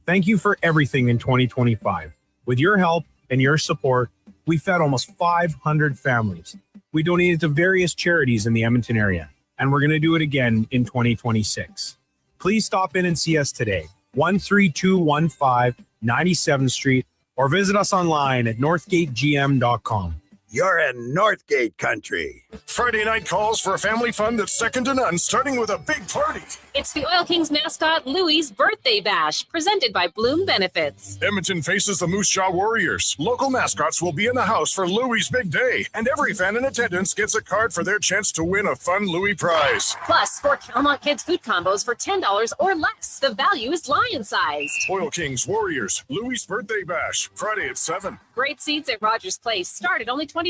Thank you for everything in 2025. With your help and your support, we fed almost 500 families. We donated to various charities in the Edmonton area, and we're going to do it again in 2026. Please stop in and see us today, 13215 97th Street, or visit us online at northgategm.com. You're in Northgate country. Friday night calls for a family fun that's second to none, starting with a big party. It's the Oil Kings mascot Louie's birthday bash, presented by Bloom Benefits. Edmonton faces the Moose Jaw Warriors. Local mascots will be in the house for Louie's big day, and every fan in attendance gets a card for their chance to win a fun Louie prize. Plus, 4 Calmont Kids food combos for $10 or less. The value is lion-sized. Oil Kings Warriors, Louie's birthday bash, Friday at 7. Great seats at Rogers Place start at only $20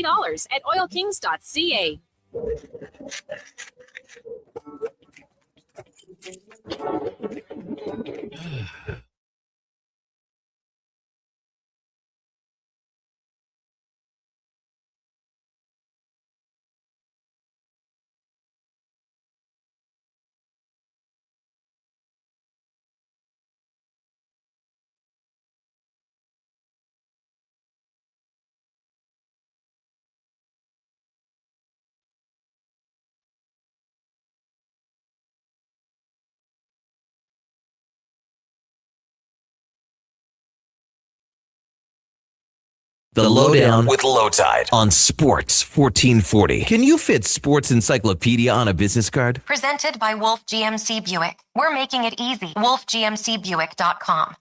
at oilkings.ca. The Lowdown with Lowetide on Sports 1440. Can you fit sports encyclopedia on a business card? Presented by Wolf GMC Buick. We're making it easy. wolfgmcbuick.com.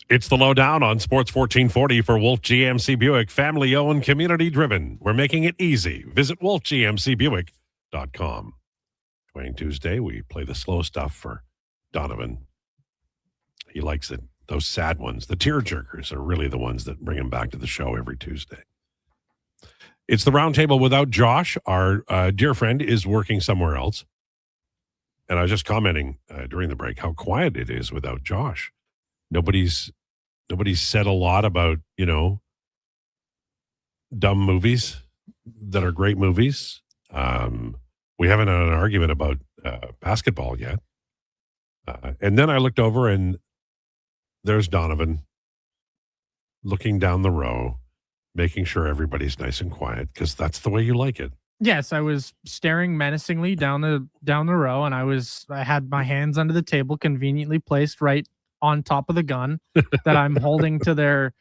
It's the Lowdown on Sports 1440 for Wolf GMC Buick. Family owned, community driven. We're making it easy. Visit wolfgmcbuick.com. Dwayne Tuesday, we play the slow stuff for Donovan. He likes it. Those sad ones. The tearjerkers are really the ones that bring him back to the show every Tuesday. It's the Roundtable without Josh. Our dear friend is working somewhere else. And I was just commenting during the break how quiet it is without Josh. Nobody's said a lot about, dumb movies that are great movies. We haven't had an argument about basketball yet. And then I looked over and there's Donovan looking down the row, making sure everybody's nice and quiet because that's the way you like it. Yes, I was staring menacingly down the row, and I had my hands under the table, conveniently placed right on top of the gun that I'm holding to their,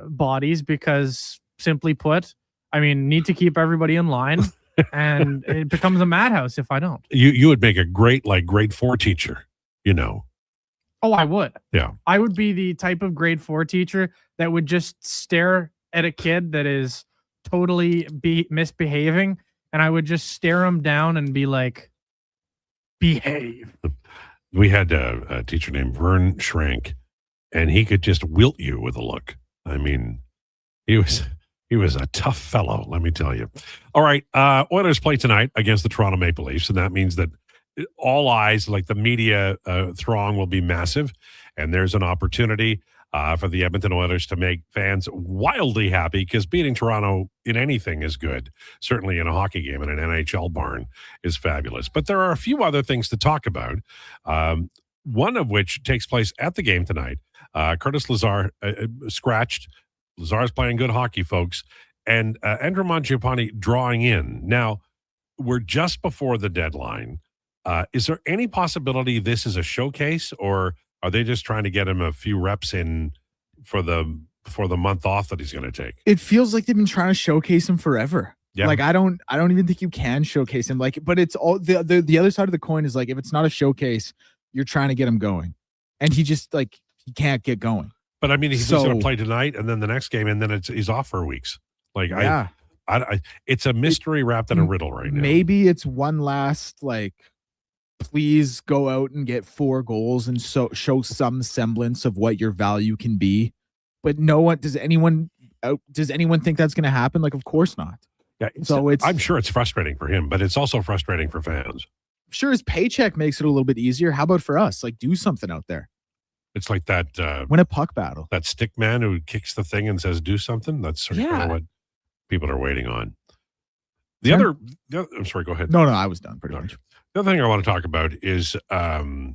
bodies because, simply put, need to keep everybody in line, and it becomes a madhouse if I don't. You would make a great grade 4 teacher, Oh, I would. Yeah. I would be the type of grade 4 teacher that would just stare at a kid that is totally misbehaving, and I would just stare him down and be like, behave. We had a teacher named Vern Schrank, and he could just wilt you with a look. He was a tough fellow, let me tell you. All right, Oilers play tonight against the Toronto Maple Leafs, and that means that all eyes, like the media throng, will be massive, and there's an opportunity for the Edmonton Oilers to make fans wildly happy because beating Toronto in anything is good. Certainly in a hockey game in an NHL barn is fabulous. But there are a few other things to talk about, one of which takes place at the game tonight. Curtis Lazar scratched. Lazar's playing good hockey, folks. And Andrew Mangiapane drawing in. Now, we're just before the deadline. Is there any possibility this is a showcase, or are they just trying to get him a few reps in for the month off that he's going to take? It feels like they've been trying to showcase him forever. Yeah. I don't even think you can showcase him. But it's all the other side of the coin is if it's not a showcase, you're trying to get him going, and he just he can't get going. But he's going to play tonight, and then the next game, and then he's off for weeks. Yeah. It's a mystery wrapped in a riddle right now. Maybe it's one last please go out and get 4 goals and show some semblance of what your value can be. But does anyone think that's going to happen? Of course not. Yeah. I'm sure it's frustrating for him, but it's also frustrating for fans. I'm sure his paycheck makes it a little bit easier. How about for us? Do something out there. It's like that. Win a puck battle. That stick man who kicks the thing and says, do something. That's sort of what people are waiting on. I'm sorry, go ahead. No, I was done pretty much. The other thing I want to talk about is Artemi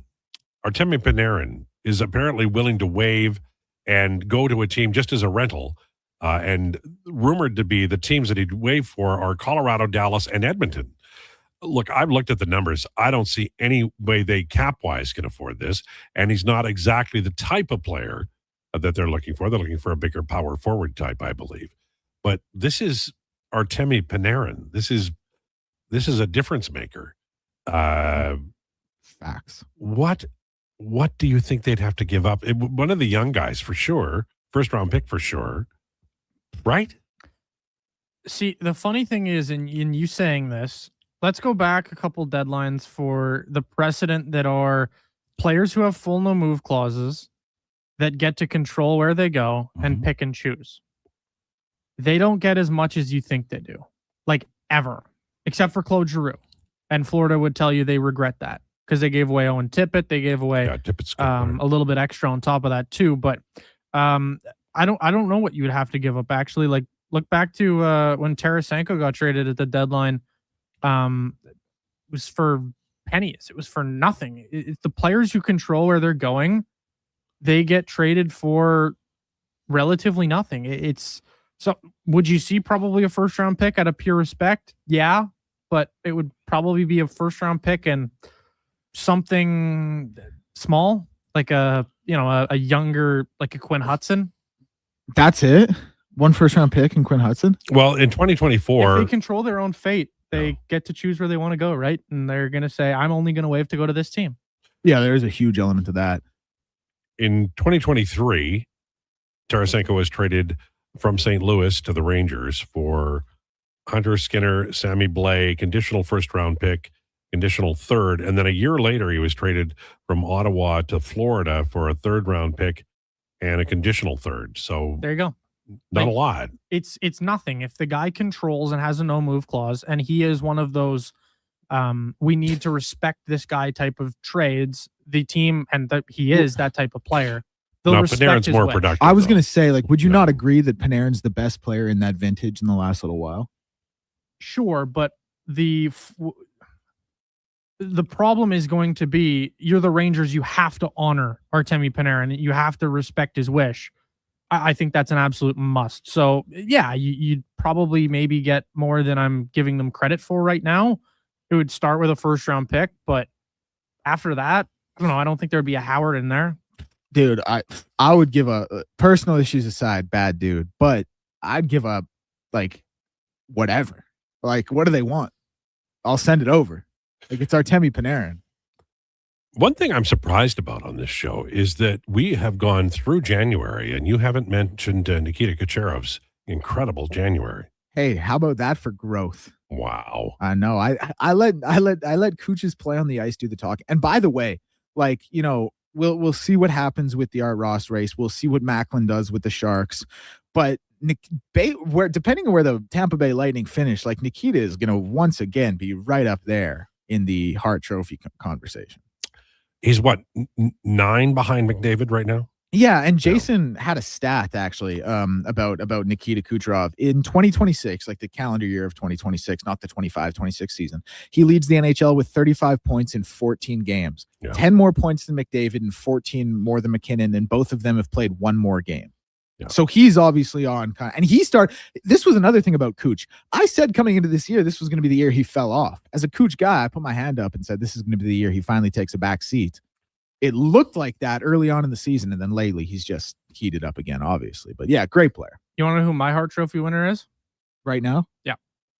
Panarin is apparently willing to waive and go to a team just as a rental. And rumored to be the teams that he'd waive for are Colorado, Dallas, and Edmonton. Look, I've looked at the numbers. I don't see any way they cap-wise can afford this. And he's not exactly the type of player that they're looking for. They're looking for a bigger power forward type, I believe. But this is Artemi Panarin. This is a difference maker. Facts. What do you think they'd have to give up? One of the young guys for sure, first round pick for sure, right? See, the funny thing is, in you saying this, let's go back a couple deadlines for the precedent that are players who have full no move clauses that get to control where they go and pick and choose. They don't get as much as you think they do, ever, except for Claude Giroux. And Florida would tell you they regret that because they gave away Owen Tippett. They gave away a little bit extra on top of that too. But I don't know what you would have to give up actually. Look back to when Tarasenko got traded at the deadline. It was for pennies. It was for nothing. It's the players who control where they're going. They get traded for relatively nothing. So would you see probably a first round pick out of pure respect? Yeah. But it would probably be a first round pick and something small, like a younger, like a Quinn Hudson. That's it. 1 first-round pick and Quinn Hudson? Well, in If 2024, they control their own fate, they get to choose where they want to go, right? And they're going to say, I'm only going to waive to go to this team. Yeah, there is a huge element to that. in 2023, Tarasenko was traded from St. Louis to the Rangers for Hunter Skinner, Sammy Blais, conditional first-round pick, conditional third, and then a year later he was traded from Ottawa to Florida for a third-round pick and a conditional third. So there you go. Not a lot. It's nothing. If the guy controls and has a no-move clause, and he is one of those we need to respect this guy type of trades, the team, and he is that type of player. No, Panarin's more productive. I was going to say, like, would you not agree that Panarin's the best player in that vintage in the last little while? Sure, but the problem is going to be you're the Rangers. You have to honor Artemi Panarin. You have to respect his wish. I think that's an absolute must. So, yeah, you'd probably maybe get more than I'm giving them credit for right now. It would start with a first-round pick, but after that, I don't know. I don't think there'd be a Howard in there. Dude, I would give a personal issues aside, bad dude, but I'd give up like whatever. Like, what do they want? I'll send it over. Like, it's Artemi Panarin. One thing I'm surprised about on this show is that we have gone through January, and you haven't mentioned Nikita Kucherov's incredible January. Hey, how about that for growth? Wow. I know. I let Kuches play on the ice, do the talk. And by the way, like, you know, we'll see what happens with the Art Ross race. We'll see what Macklin does with the Sharks. But depending on where the Tampa Bay Lightning finish, like, Nikita is going to once again be right up there in the Hart Trophy conversation. He's what, 9 behind McDavid right now? Yeah, and Jason had a stat actually about Nikita Kucherov in 2026, like the calendar year of 2026, not the 25-26 season. He leads the NHL with 35 points in 14 games, 10 more points than McDavid and 14 more than McKinnon, and both of them have played one more game. Yeah. So he's obviously on, and this was another thing about Kuch. I said coming into this year, this was going to be the year he fell off. As a Kuch guy, I put my hand up and said, this is going to be the year he finally takes a back seat. It looked like that early on in the season, and then lately he's just heated up again, obviously. But yeah, great player. You want to know who my Hart Trophy winner is? Right now? Yeah.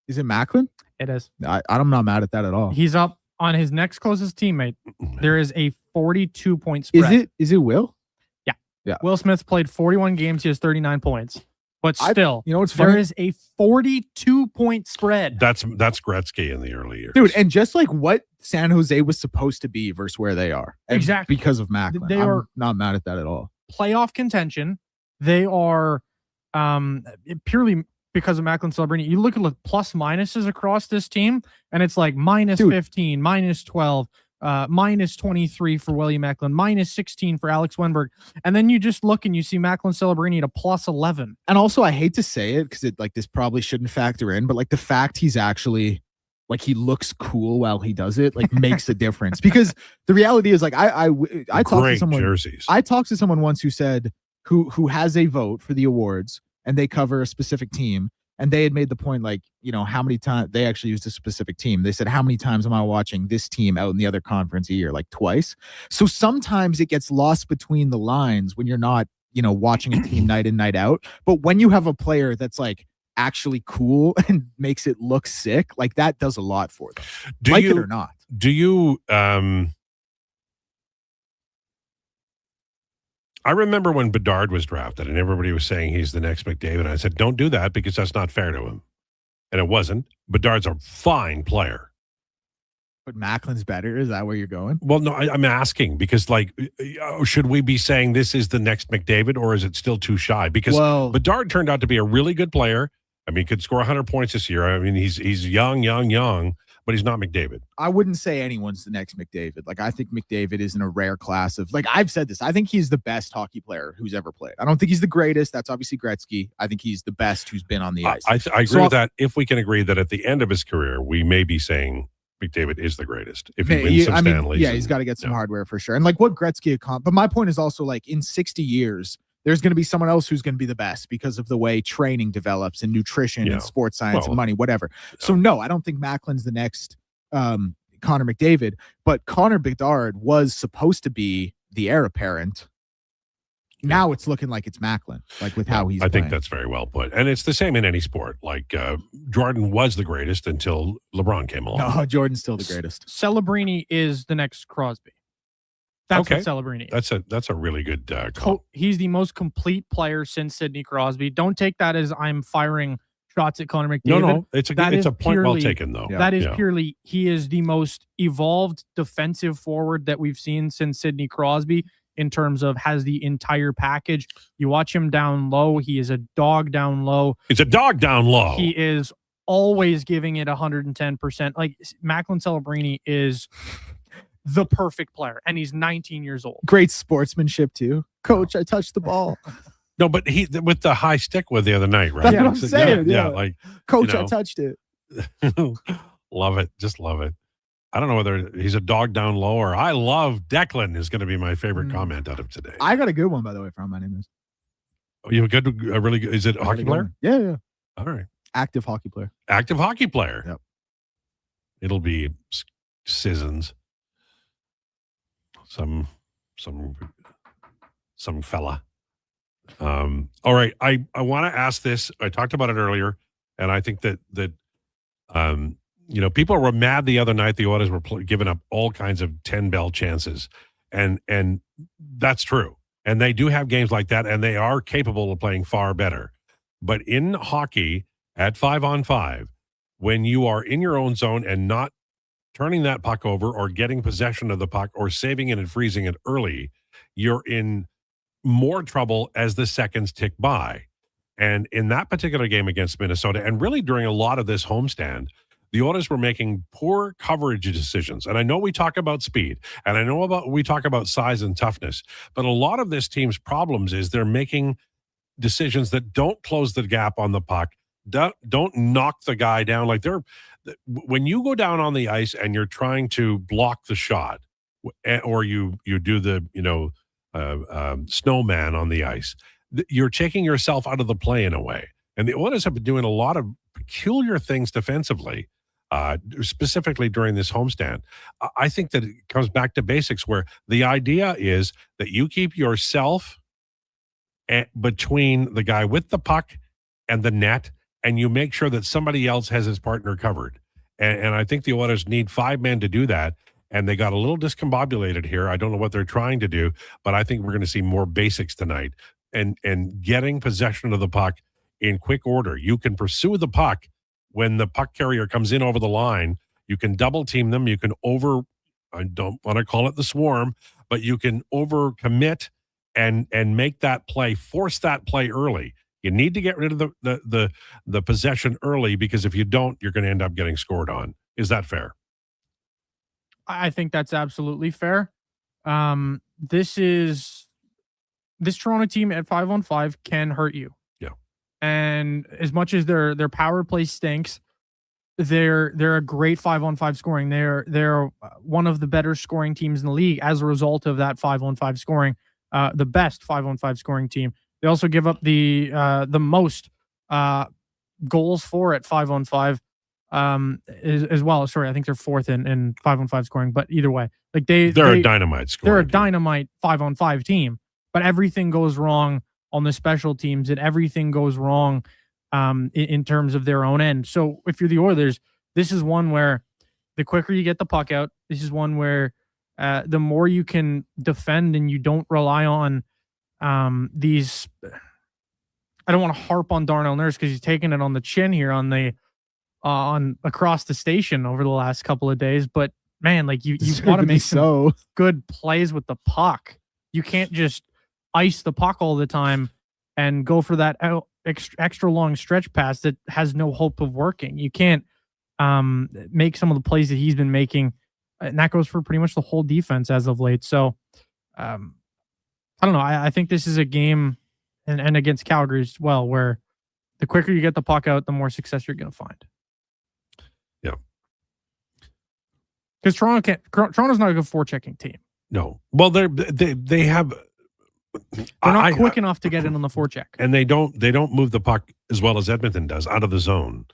Is it Macklin? It is. I'm not mad at that at all. He's up on his next closest teammate. There is a 42-point spread. Is it Will? Yeah. Yeah. Will Smith's played 41 games. He has 39 points. But still, you know what's funny? There is a 42-point spread. That's Gretzky in the early years. Dude, and just like what San Jose was supposed to be versus where they are. Exactly. Because of Macklin. I'm not mad at that at all. Playoff contention. They are purely because of Macklin Celebrini. You look at the plus minuses across this team, and it's like minus 15, minus 12, minus 23 for William Macklin, minus 16 for Alex Wenberg. And then you just look and you see Macklin Celebrini at a plus 11. And also, I hate to say it because this probably shouldn't factor in, but like the fact he's actually like he looks cool while he does it like makes a difference. Because the reality is, like, I talked to someone. Jerseys. I talked to someone once who said who has a vote for the awards and they cover a specific team. And they had made the point, like, you know, how many times they actually used a specific team. They said, how many times am I watching this team out in the other conference a year? Like twice. So sometimes it gets lost between the lines when you're not, you know, watching a team night in, night out. But when you have a player that's like actually cool and makes it look sick, like that does a lot for them. Like it or not. Do you, I remember when Bedard was drafted and everybody was saying he's the next McDavid. I said, don't do that because that's not fair to him. And it wasn't. Bedard's a fine player. But Macklin's better? Is that where you're going? Well, no, I'm asking because, like, should we be saying this is the next McDavid or is it still too shy? Because Bedard turned out to be a really good player. I mean, he could score 100 points this year. I mean, he's young, but he's not McDavid. I wouldn't say anyone's the next McDavid. Like, I think McDavid is in a rare class of, like, I've said this. I think he's the best hockey player who's ever played. I don't think he's the greatest. That's obviously Gretzky. I think he's the best who's been on the ice. I agree with that. If we can agree that at the end of his career, we may be saying McDavid is the greatest. If he wins some Stanleys. Yeah, he's got to get some hardware for sure. And like what Gretzky accomplished. But my point is also, like, in 60 years, there's going to be someone else who's going to be the best because of the way training develops and nutrition and sports science and money, whatever. So no, I don't think Macklin's the next Connor McDavid, but Connor Bedard was supposed to be the heir apparent Now it's looking like it's Macklin, like with how he's I think playing. that's very well put. And it's the same in any sport. Like Jordan was the greatest until LeBron came along. No, Jordan's still the greatest. Celebrini is the next Crosby. That's what Celebrini is. That's a really good call. He's the most complete player since Sidney Crosby. Don't take that as I'm firing shots at Connor McDavid. No, it's a point well taken, though. That is purely, he is the most evolved defensive forward that we've seen since Sidney Crosby in terms of has the entire package. You watch him down low. He is a dog down low. He's a dog down low. He is always giving it 110%. Like Macklin Celebrini is the perfect player, and he's 19 years old. Great sportsmanship too. Coach, I touched the ball. No, but he with the high stick with the other night, right? That's what I'm saying. Yeah, like Coach, I touched it. Love it. Just love it. I don't know whether he's a dog down low or I love Declan is going to be my favorite comment out of today. I got a good one, by the way, from my name is. Oh, you have a really good, is it a hockey player? Yeah. All right. Active hockey player. Active hockey player. Yep. It'll be Sissons. Some fella. All right. I want to ask this. I talked about it earlier, and I think that people were mad the other night. The Oilers were giving up all kinds of 10-bell chances, and that's true. And they do have games like that, and they are capable of playing far better. But in hockey, at 5-on-5, when you are in your own zone and not turning that puck over or getting possession of the puck or saving it and freezing it early, you're in more trouble as the seconds tick by. And in that particular game against Minnesota, and really during a lot of this homestand, the Oilers were making poor coverage decisions. And I know we talk about speed, and I know we talk about size and toughness, but a lot of this team's problems is they're making decisions that don't close the gap on the puck, don't knock the guy down. Like when you go down on the ice and you're trying to block the shot, or you do the snowman on the ice, you're taking yourself out of the play in a way. And the Oilers have been doing a lot of peculiar things defensively, specifically during this homestand. I think that it comes back to basics, where the idea is that you keep yourself between the guy with the puck and the net, and you make sure that somebody else has his partner covered. And I think the Oilers need 5 men to do that. And they got a little discombobulated here. I don't know what they're trying to do, but I think we're going to see more basics tonight. And getting possession of the puck in quick order. You can pursue the puck when the puck carrier comes in over the line. You can double team them. You can I don't want to call it the swarm, but you can over commit and make that play, force that play early. You need to get rid of the possession early, because if you don't, you're going to end up getting scored on. Is that fair? I think that's absolutely fair. This Toronto team at 5-on-5 can hurt you. Yeah. And as much as their power play stinks, they're a great 5-on-5 scoring. They're one of the better scoring teams in the league as a result of that 5-on-5 scoring. The best 5-on-5 scoring team. They also give up the most goals for at 5-on-5 as well. Sorry, I think they're 4th in 5-on-5 scoring. But either way, like they're a dynamite scoring. They're a dynamite 5-on-5 team. But everything goes wrong on the special teams, and everything goes wrong in terms of their own end. So if you're the Oilers, this is one where the quicker you get the puck out, this is one where the more you can defend and you don't rely on these. I don't want to harp on Darnell Nurse because he's taking it on the chin here on across the station over the last couple of days. But man, like you want to make some good plays with the puck. You can't just ice the puck all the time and go for that extra long stretch pass that has no hope of working. You can't make some of the plays that he's been making, and that goes for pretty much the whole defense as of late. So I don't know. I think this is a game, and against Calgary as well, where the quicker you get the puck out, the more success you're going to find. Yeah. Because Toronto's not a good forechecking team. No. Well, they have. They're not quick enough to get in on the forecheck, and they don't move the puck as well as Edmonton does out of the zone,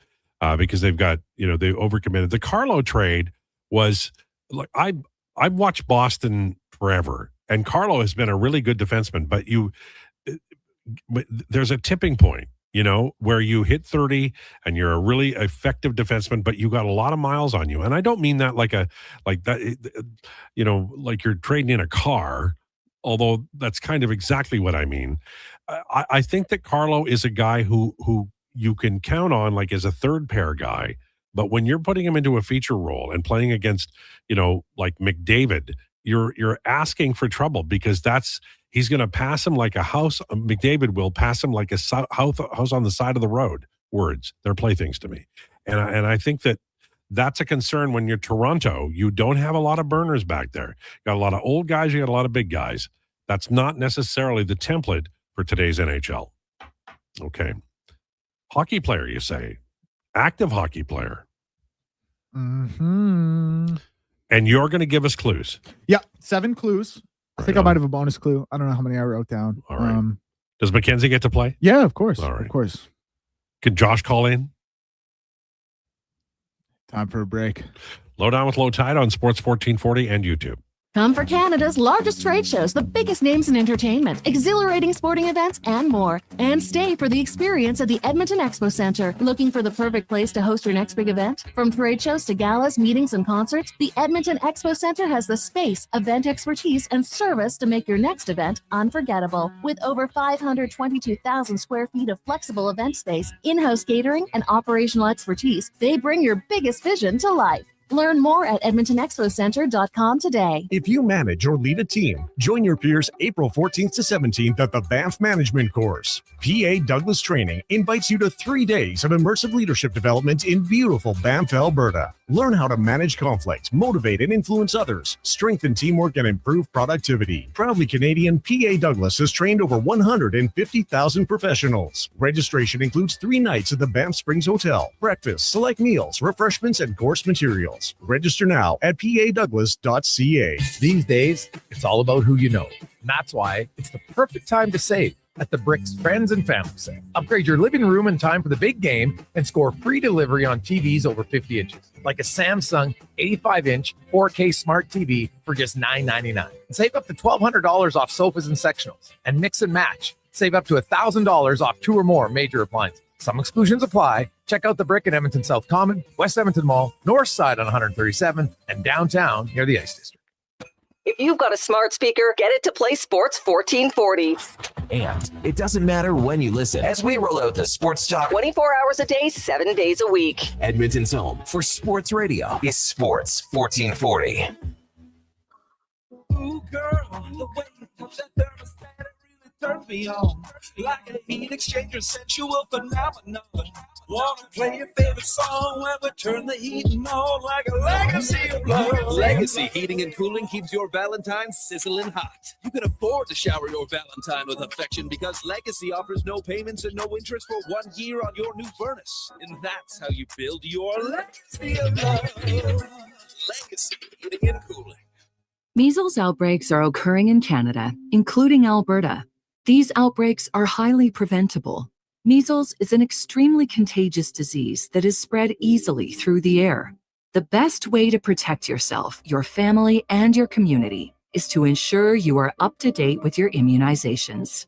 because they've got they overcommitted. The Carlo trade was like I've watched Boston forever, And Carlo has been a really good defenseman, but there's a tipping point, where you hit 30 and you're a really effective defenseman, but you got a lot of miles on you. And I don't mean that like you're trading in a car, although that's kind of exactly what I mean. I think that Carlo is a guy who you can count on like as a third pair guy, but when you're putting him into a feature role and playing against, like McDavid, you're asking for trouble because he's going to pass him like a house. McDavid will pass him like a house on the side of the road. Words, they're playthings to me. And I think that's a concern when you're Toronto. You don't have a lot of burners back there. You got a lot of old guys. You got a lot of big guys. That's not necessarily the template for today's NHL. Okay. Hockey player, you say. Active hockey player. Mm-hmm. And you're going to give us clues. Yeah, 7 clues. I think I might have a bonus clue. I don't know how many I wrote down. All right. Does Mackenzie get to play? Yeah, of course. All right. Of course. Can Josh call in? Time for a break. Lowdown with Lowetide on Sports 1440 and YouTube. Come for Canada's largest trade shows, the biggest names in entertainment, exhilarating sporting events, and more. And stay for the experience at the Edmonton Expo Centre. Looking for the perfect place to host your next big event? From trade shows to galas, meetings, and concerts, the Edmonton Expo Centre has the space, event expertise, and service to make your next event unforgettable. With over 522,000 square feet of flexible event space, in-house catering, and operational expertise, they bring your biggest vision to life. Learn more at EdmontonExpoCenter.com today. If you manage or lead a team, join your peers April 14th to 17th at the Banff Management Course. PA Douglas Training invites you to 3 days of immersive leadership development in beautiful Banff, Alberta. Learn how to manage conflict, motivate and influence others, strengthen teamwork, and improve productivity. Proudly Canadian, PA Douglas has trained over 150,000 professionals. Registration includes 3 nights at the Banff Springs Hotel, breakfast, select meals, refreshments, and course materials. Register now at padouglas.ca. These days, it's all about who you know. That's why it's the perfect time to save at the Bricks Friends and Family Sale. Upgrade your living room in time for the big game and score free delivery on TVs over 50 inches, like a Samsung 85-inch 4K smart TV for just $999. And save up to $1,200 off sofas and sectionals. And mix and match. Save up to $1,000 off 2 or more major appliances. Some exclusions apply. Check out the Brick in Edmonton South Common, West Edmonton Mall, North Side on 137, and downtown near the Ice District. If you've got a smart speaker, get it to play Sports 1440. And it doesn't matter when you listen as we roll out the Sports Talk 24 hours a day, 7 days a week. Edmonton's home for sports radio is Sports 1440. Ooh, girl, the way you touch that thermostat, it really turns me on. Like a heat exchanger, sensual phenomenon. Wanna play your favorite song when we turn the heating on like a legacy of love. Legacy Heating and Cooling keeps your Valentine sizzling hot. You can afford to shower your Valentine with affection because Legacy offers no payments and no interest for 1 year on your new furnace. And that's how you build your legacy of love. Legacy Heating and Cooling. Measles outbreaks are occurring in Canada, including Alberta. These outbreaks are highly preventable. Measles is an extremely contagious disease that is spread easily through the air. The best way to protect yourself, your family, and your community is to ensure you are up to date with your immunizations.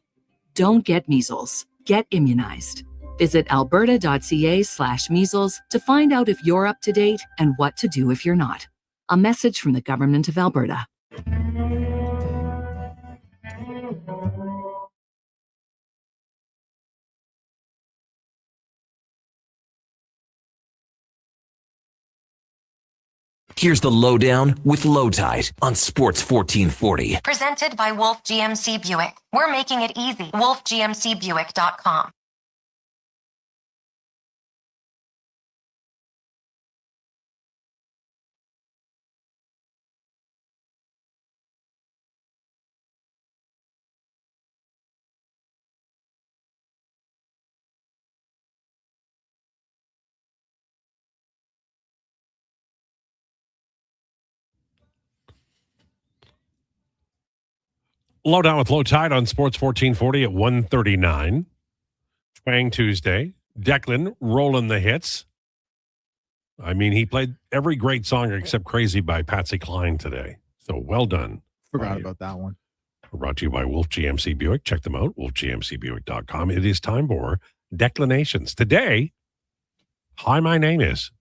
Don't get measles. Get immunized. Visit alberta.ca/measles to find out if you're up to date and what to do if you're not. A message from the Government of Alberta. Here's the Lowdown with Lowetide on Sports 1440. Presented by Wolf GMC Buick. We're making it easy. WolfGMCBuick.com. Lowdown with Lowetide on Sports 1440 at 1:39. Twang Tuesday. Declan rolling the hits. I mean, he played every great song except Crazy by Patsy Cline today. So well done. Forgot about that one. Brought to you by Wolf GMC Buick. Check them out, wolfgmcbuick.com. It is time for declinations. Today, hi, my name is ...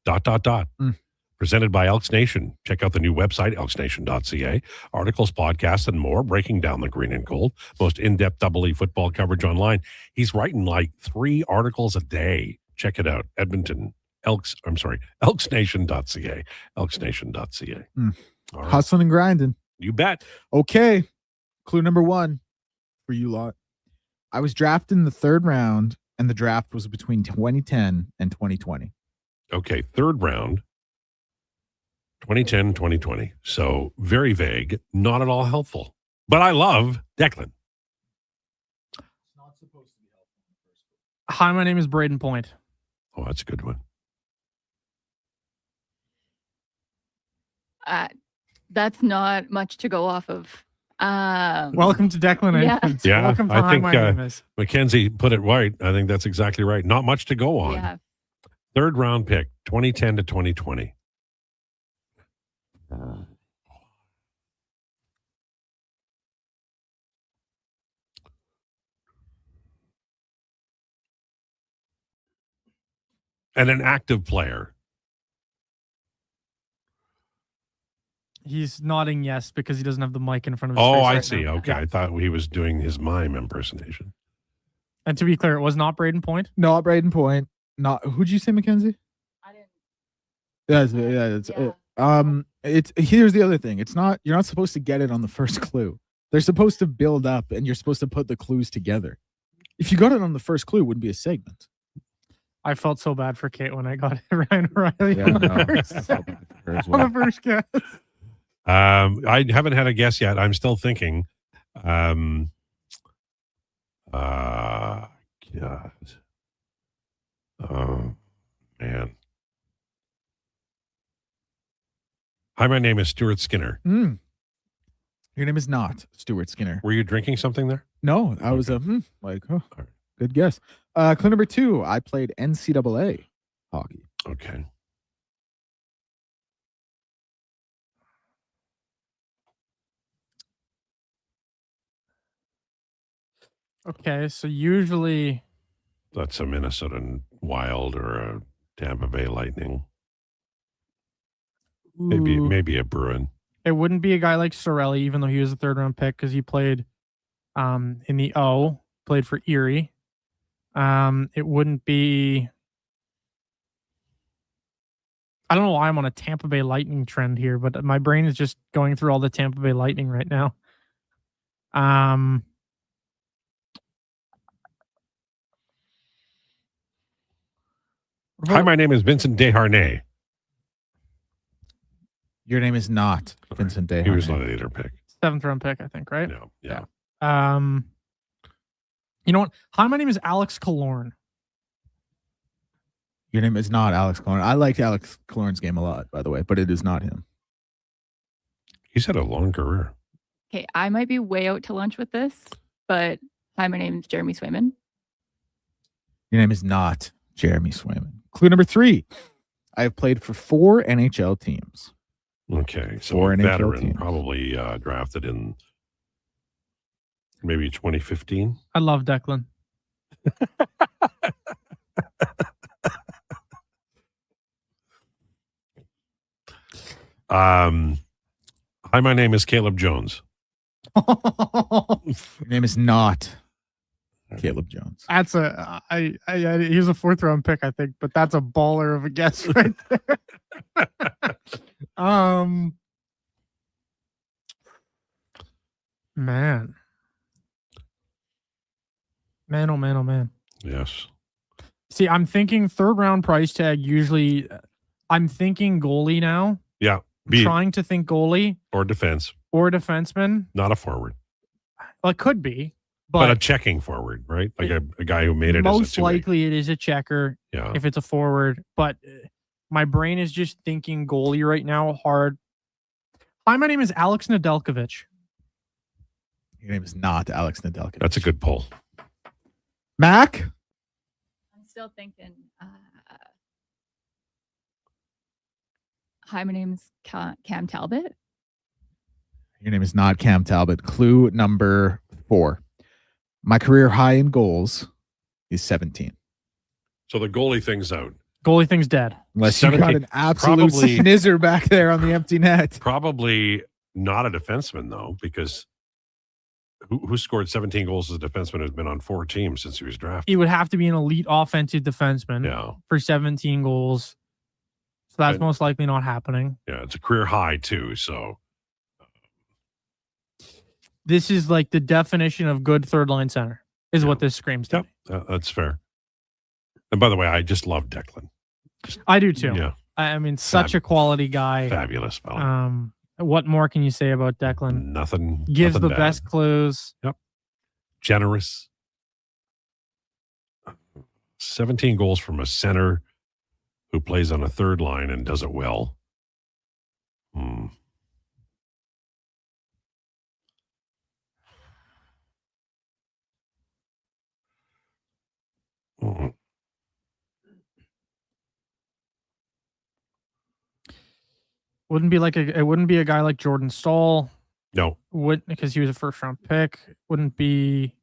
Presented by Elks Nation. Check out the new website, elksnation.ca. Articles, podcasts, and more, breaking down the green and gold. Most in-depth double-E football coverage online. He's writing like 3 articles a day. Check it out. elksnation.ca. elksnation.ca. All right. Hustling and grinding. You bet. Okay. Clue number 1 for you lot. I was drafted in the 3rd round, and the draft was between 2010 and 2020. Okay, 3rd round, 2010, 2020. So very vague, not at all helpful. But I love Declan. Hi, my name is Braden Point. Oh, that's a good one. That's not much to go off of. Welcome to Declinations. Yeah, Welcome to I Hi, think my name is. Mackenzie put it right. I think that's exactly right. Not much to go on. Yeah. 3rd round pick, 2010 to 2020. And an active player. He's nodding yes because he doesn't have the mic in front of his face. Oh, I right see. now. Okay. Yeah. I thought he was doing his mime impersonation. And to be clear, it was not Braden Point. Not Braden Point. Not who'd you say, Mackenzie? I didn't. It's here's the other thing. It's not you're not supposed to get it on the first clue. They're supposed to build up, and you're supposed to put the clues together. If you got it on the first clue, it wouldn't be a segment. I felt so bad for Kate when I got it. Ryan O'Reilly Yeah, on the no, first, I felt bad for her as on well. the first guess. I haven't had a guess yet. I'm still thinking. God. Oh, man. Hi, my name is Stuart Skinner. Your name is not Stuart Skinner. Were you drinking something there? No, I was good guess. Clue number 2. I played NCAA hockey. Okay. Okay, so usually That's a Minnesota Wild or a Tampa Bay Lightning. Maybe a Bruin. it wouldn't be a guy like Sorelli, even though he was a 3rd round pick because he played in the O, played for Erie. It wouldn't be. I don't know why I'm on a Tampa Bay Lightning trend here, but my brain is just going through all the Tampa Bay Lightning right now. Hi, my name is Vincent Desharnais. Your name is not Vincent Day. He was not an either pick. 7th round pick, I think, right? No, yeah. You know what? Hi, my name is Alex Killorn. Your name is not Alex Killorn. I liked Alex Killorn's game a lot, by the way, but it is not him. He's had a long career. Okay, I might be way out to lunch with this, but hi, my name is Jeremy Swayman. Your name is not Jeremy Swayman. Clue number 3. I have played for 4 NHL teams. Okay, so 4 a NHL veteran, teams. probably drafted in maybe 2015. I love Declan. Hi, my name is Caleb Jones. Your name is not Caleb Jones. That's a he was a 4th round pick, I think, but that's a baller of a guess right there. Man, oh man. Yes. See, I'm thinking 3rd round price tag. Usually, I'm thinking goalie now. Yeah. Trying to think goalie or defense or defenseman. Not a forward. Well, it could be, but a checking forward, right? Like a guy who made it. Most as a likely, it is a checker. Yeah. If it's a forward, but my brain is just thinking goalie right now. Hard. Hi, my name is Alex Nedeljkovic. Your name is not Alex Nedeljkovic. That's a good pull. Mac? I'm still thinking. Hi, my name's Cam Talbot. Your name is not Cam Talbot. Clue number 4. My career high in goals is 17. So the goalie thing's out. Goalie thing's dead. Unless you got an absolute snizzer back there on the empty net. Probably not a defenseman, though, because who scored 17 goals as a defenseman has been on 4 teams since he was drafted. He would have to be an elite offensive defenseman for 17 goals. So that's most likely not happening. Yeah, it's a career high, too. So this is like the definition of good third line center, is what this screams to me. That's fair. And by the way, I just love Declan. I do too. Yeah. I mean, such a quality guy. Fabulous fellow. What more can you say about Declan? Nothing. Gives nothing the bad. best clues. Yep. Generous. 17 goals from a center who plays on a third line and does it well. It wouldn't be a guy like Jordan Staal. No. Because he was a first round pick. Wouldn't be.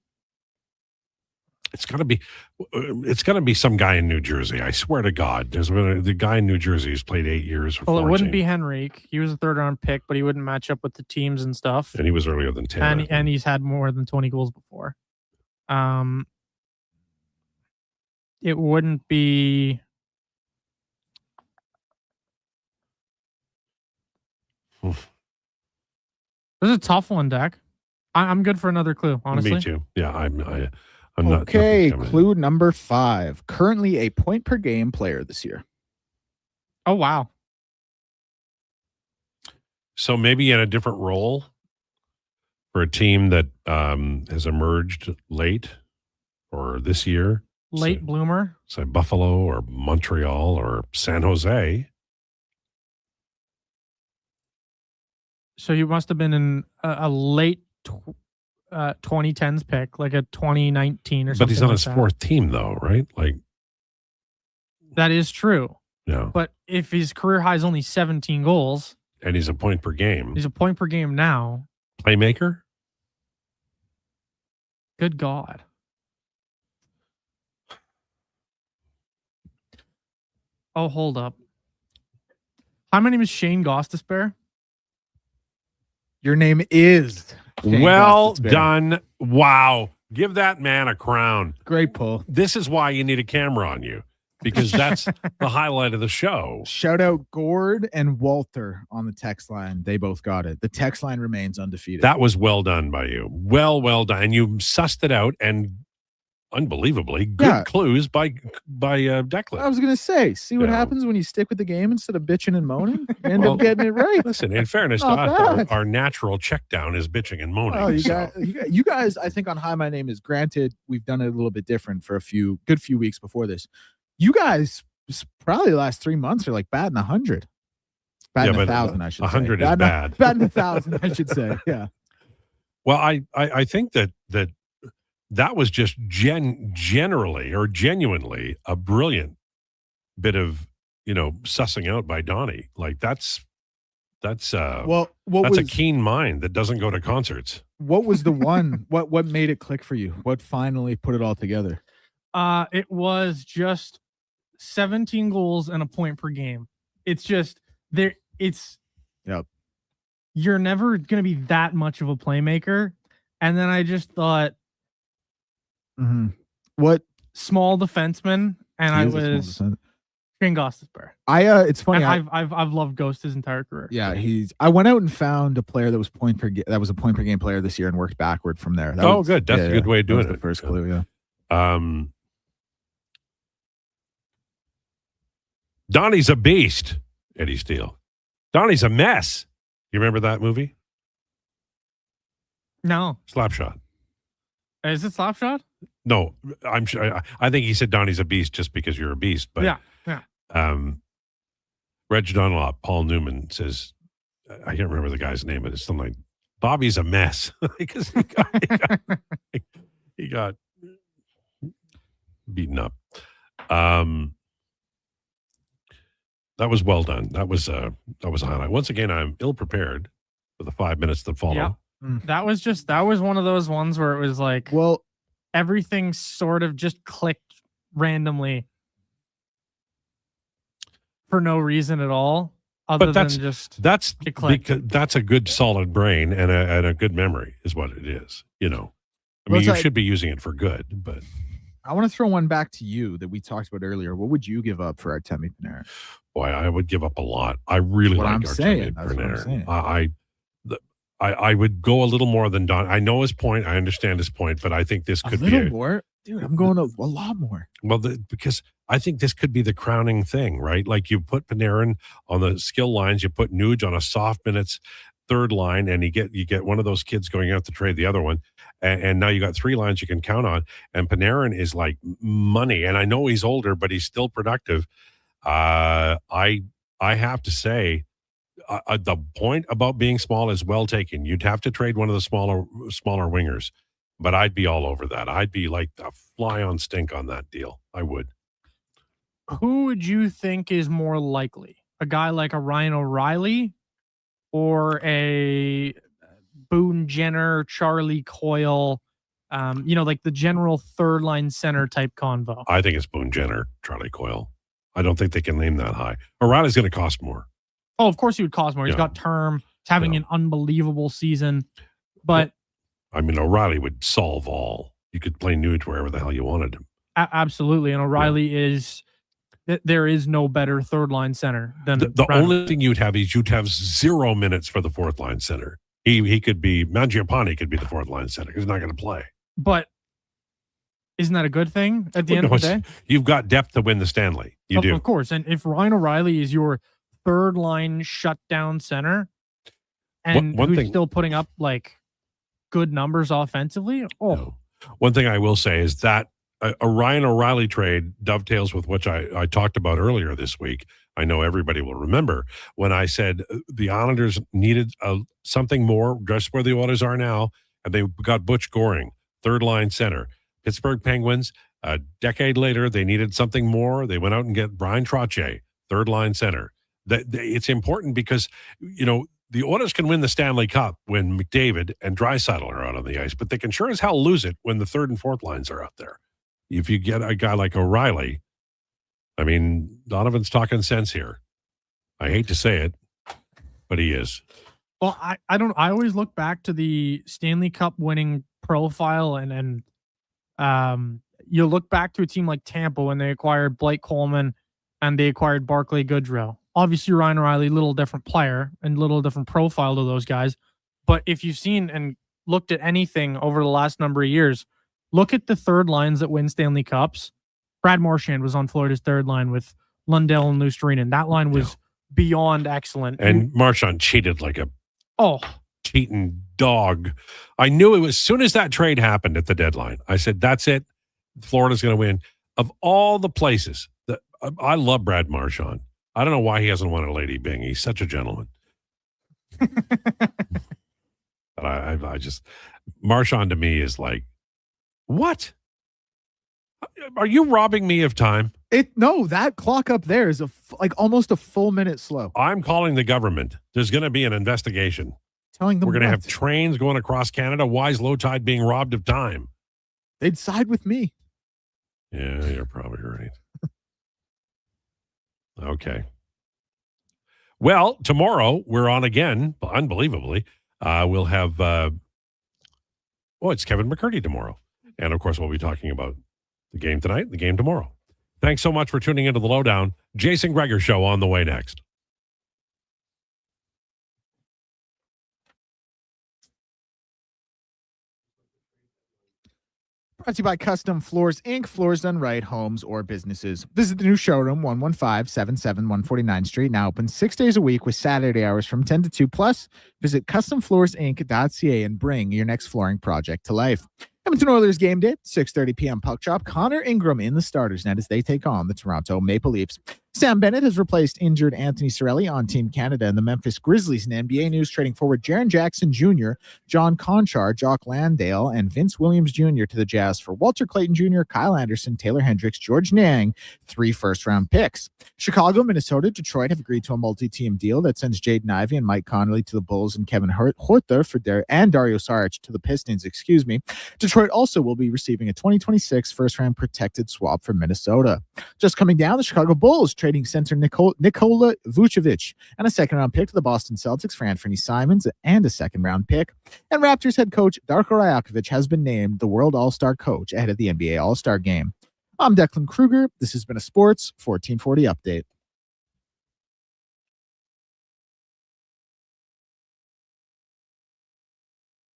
It's gotta be some guy in New Jersey. I swear to God. There's been the guy in New Jersey who's played 8 years for 4 It wouldn't teams. be Henrique. He was a third round pick, but he wouldn't match up with the teams and stuff. And he was earlier than 10. And he's had more than 20 goals before. It wouldn't be. This is a tough one, Dak. I'm good for another clue, honestly. Me too. Yeah, I'm not. Okay, clue number 5. Currently a point per game player this year. Oh, wow. So maybe in a different role for a team that has emerged late or this year. Late bloomer. Say Buffalo or Montreal or San Jose. So you must have been in a late 2010s pick, like a 2019 or something. But he's on like his that. 4th team, though, right? Like That is true. Yeah. But if his career high is only 17 goals, and he's a point per game. he's a point per game now. Playmaker? Good God. Oh, hold up. Hi, my name is Shane Gostisbehere. Your name is Shane Well Gostisbehere. done. Wow. Give that man a crown. Great pull. This is why you need a camera on you, because that's the highlight of the show. Shout out Gord and Walter on the text line. They both got it. The text line remains undefeated. That was well done by you. Well done. And you sussed it out, and unbelievably good clues by Declan. I was going to say, see what happens when you stick with the game instead of bitching and moaning? You end up getting it right. Listen, in fairness to Not us, bad. our natural check down is bitching and moaning. Oh, so. you guys, I think on Hi, My Name Is, granted, we've done it a little bit different for a good few weeks before this. You guys, probably the last 3 months are like batting 100. Batting 1,000, I should say. 100 is bad. Batting 1,000, I should say. Yeah. Well, I think that was just genuinely a brilliant bit of, sussing out by Donnie. Like that's a keen mind that doesn't go to concerts. What was the one? What made it click for you? What finally put it all together? It was just 17 goals and a point per game. It's just there. Yep. You're never going to be that much of a playmaker. And then I just thought, what small defenseman, and I was Shane Gostisbehere. It's funny. And I've loved Ghost his entire career. Yeah, I went out and found a player that was a point per game player this year and worked backward from there. Good. That's a good way of doing it. The first clue, yeah. Donnie's a beast, Eddie Steele. Donnie's a mess. You remember that movie? No. Slapshot. Is it Slapshot? No, I'm sure. I think he said Donnie's a beast just because you're a beast. But yeah. Reg Dunlop, Paul Newman says, I can't remember the guy's name, but it's something like Bobby's a mess because he got beaten up. That was well done. That was a highlight. Once again, I'm ill prepared for the 5 minutes that follow. Yeah. That was one of those ones where it was like, well, everything sort of just clicked randomly for no reason at all. Other But than just that's it clicked. because that's a good solid brain and a good memory is what it is. I Well, mean, it's you like- should be using it for good, but I want to throw one back to you that we talked about earlier. What would you give up for Artemi Panarin? boy, I would give up a lot. I really What like I'm Artemi saying. That's what I'm Panarin. saying. I would go a little more than Don. I know his point. I understand his point, but I think this A could be little more, dude. I'm going a lot more. well, because I think this could be the crowning thing, right? Like you put Panarin on the skill lines, you put Nuge on a soft minutes third line, and you get one of those kids going out to trade the other one, and now you got three lines you can count on. And Panarin is like money, and I know he's older, but he's still productive. I have to say. The point about being small is well taken. You'd have to trade one of the smaller wingers, but I'd be all over that. I'd be like a fly on stink on that deal. I would. Who would you think is more likely? A guy like a Ryan O'Reilly or a Boone Jenner, Charlie Coyle, like the general third line center type convo? I think it's Boone Jenner, Charlie Coyle. I don't think they can name that high. O'Reilly's going to cost more. Oh, of course he would cost more. He's got term. He's having an unbelievable season. But I mean, O'Reilly would solve all. You could play Nuge wherever the hell you wanted him. Absolutely. And O'Reilly is there is no better third line center than the only thing you'd have is you'd have 0 minutes for the fourth line center. He could be Mangiapane could be the fourth line center because he's not going to play. But isn't that a good thing at the end of the day? You've got depth to win the Stanley. You do. Of course. And if Ryan O'Reilly is your third line shutdown center and One who's thing, still putting up like good numbers offensively. One thing I will say is that a Ryan O'Reilly trade dovetails with which I talked about earlier this week. I know everybody will remember when I said the Islanders needed something more just where the Oilers are now, and they got Butch Goring, third line center. Pittsburgh Penguins, a decade later, they needed something more. They went out and get Brian Trottier, third line center. It's important because, the Oilers can win the Stanley Cup when McDavid and Draisaitl are out on the ice, but they can sure as hell lose it when the third and fourth lines are out there. If you get a guy like O'Reilly, I mean, Donovan's talking sense here. I hate to say it, but he is. Well, I always look back to the Stanley Cup winning profile and you look back to a team like Tampa when they acquired Blake Coleman and they acquired Barclay Goodrow. Obviously, Ryan O'Reilly, little different player and little different profile to those guys. But if you've seen and looked at anything over the last number of years, look at the third lines that win Stanley Cups. Brad Marchand was on Florida's third line with Lundell and Luostarinen. That line was beyond excellent. And Marchand cheated like a cheating dog. I knew it was as soon as that trade happened at the deadline. I said, that's it. Florida's going to win. Of all the places, I love Brad Marchand. I don't know why he hasn't won a Lady Bing. He's such a gentleman. But I just, Marchand to me is like, what? Are you robbing me of time? No, that clock up there is almost a full minute slow. I'm calling the government. There's going to be an investigation. Telling them we're going to what? have trains going across Canada. Why is Lowetide being robbed of time? They'd side with me. Yeah, you're probably right. Okay. Well, tomorrow we're on again, unbelievably. We'll have, it's Kevin McCurdy tomorrow. And of course, we'll be talking about the game tonight, the game tomorrow. Thanks so much for tuning into the Lowdown. Jason Gregor Show on the way next. Brought to you by Custom Floors, Inc. Floors done right, homes or businesses. Visit the new showroom, 11577 149th Street, now open 6 days a week with Saturday hours from 10 to 2. Plus, visit customfloorsinc.ca and bring your next flooring project to life. Edmonton Oilers game day, 6:30 p.m. puck drop. Connor Ingram in the starters net as they take on the Toronto Maple Leafs. Sam Bennett has replaced injured Anthony Cirelli on Team Canada, and the Memphis Grizzlies in NBA news trading forward Jaren Jackson Jr., John Conchar, Jock Landale, and Vince Williams Jr. to the Jazz for Walter Clayton Jr., Kyle Anderson, Taylor Hendricks, George Niang, 3 first-round picks. Chicago, Minnesota, Detroit have agreed to a multi-team deal that sends Jaden Ivey and Mike Connolly to the Bulls and Kevin Huerter and Dario Saric to the Pistons, Detroit also will be receiving a 2026 first-round protected swap from Minnesota. Just coming down, the Chicago Bulls trading center Nikola Vucevic and a second-round pick to the Boston Celtics for Anthony Simons and a second-round pick. And Raptors head coach Darko Rajakovic has been named the World All-Star coach ahead of the NBA All-Star Game. I'm Declan Krueger. This has been a Sports 1440 update.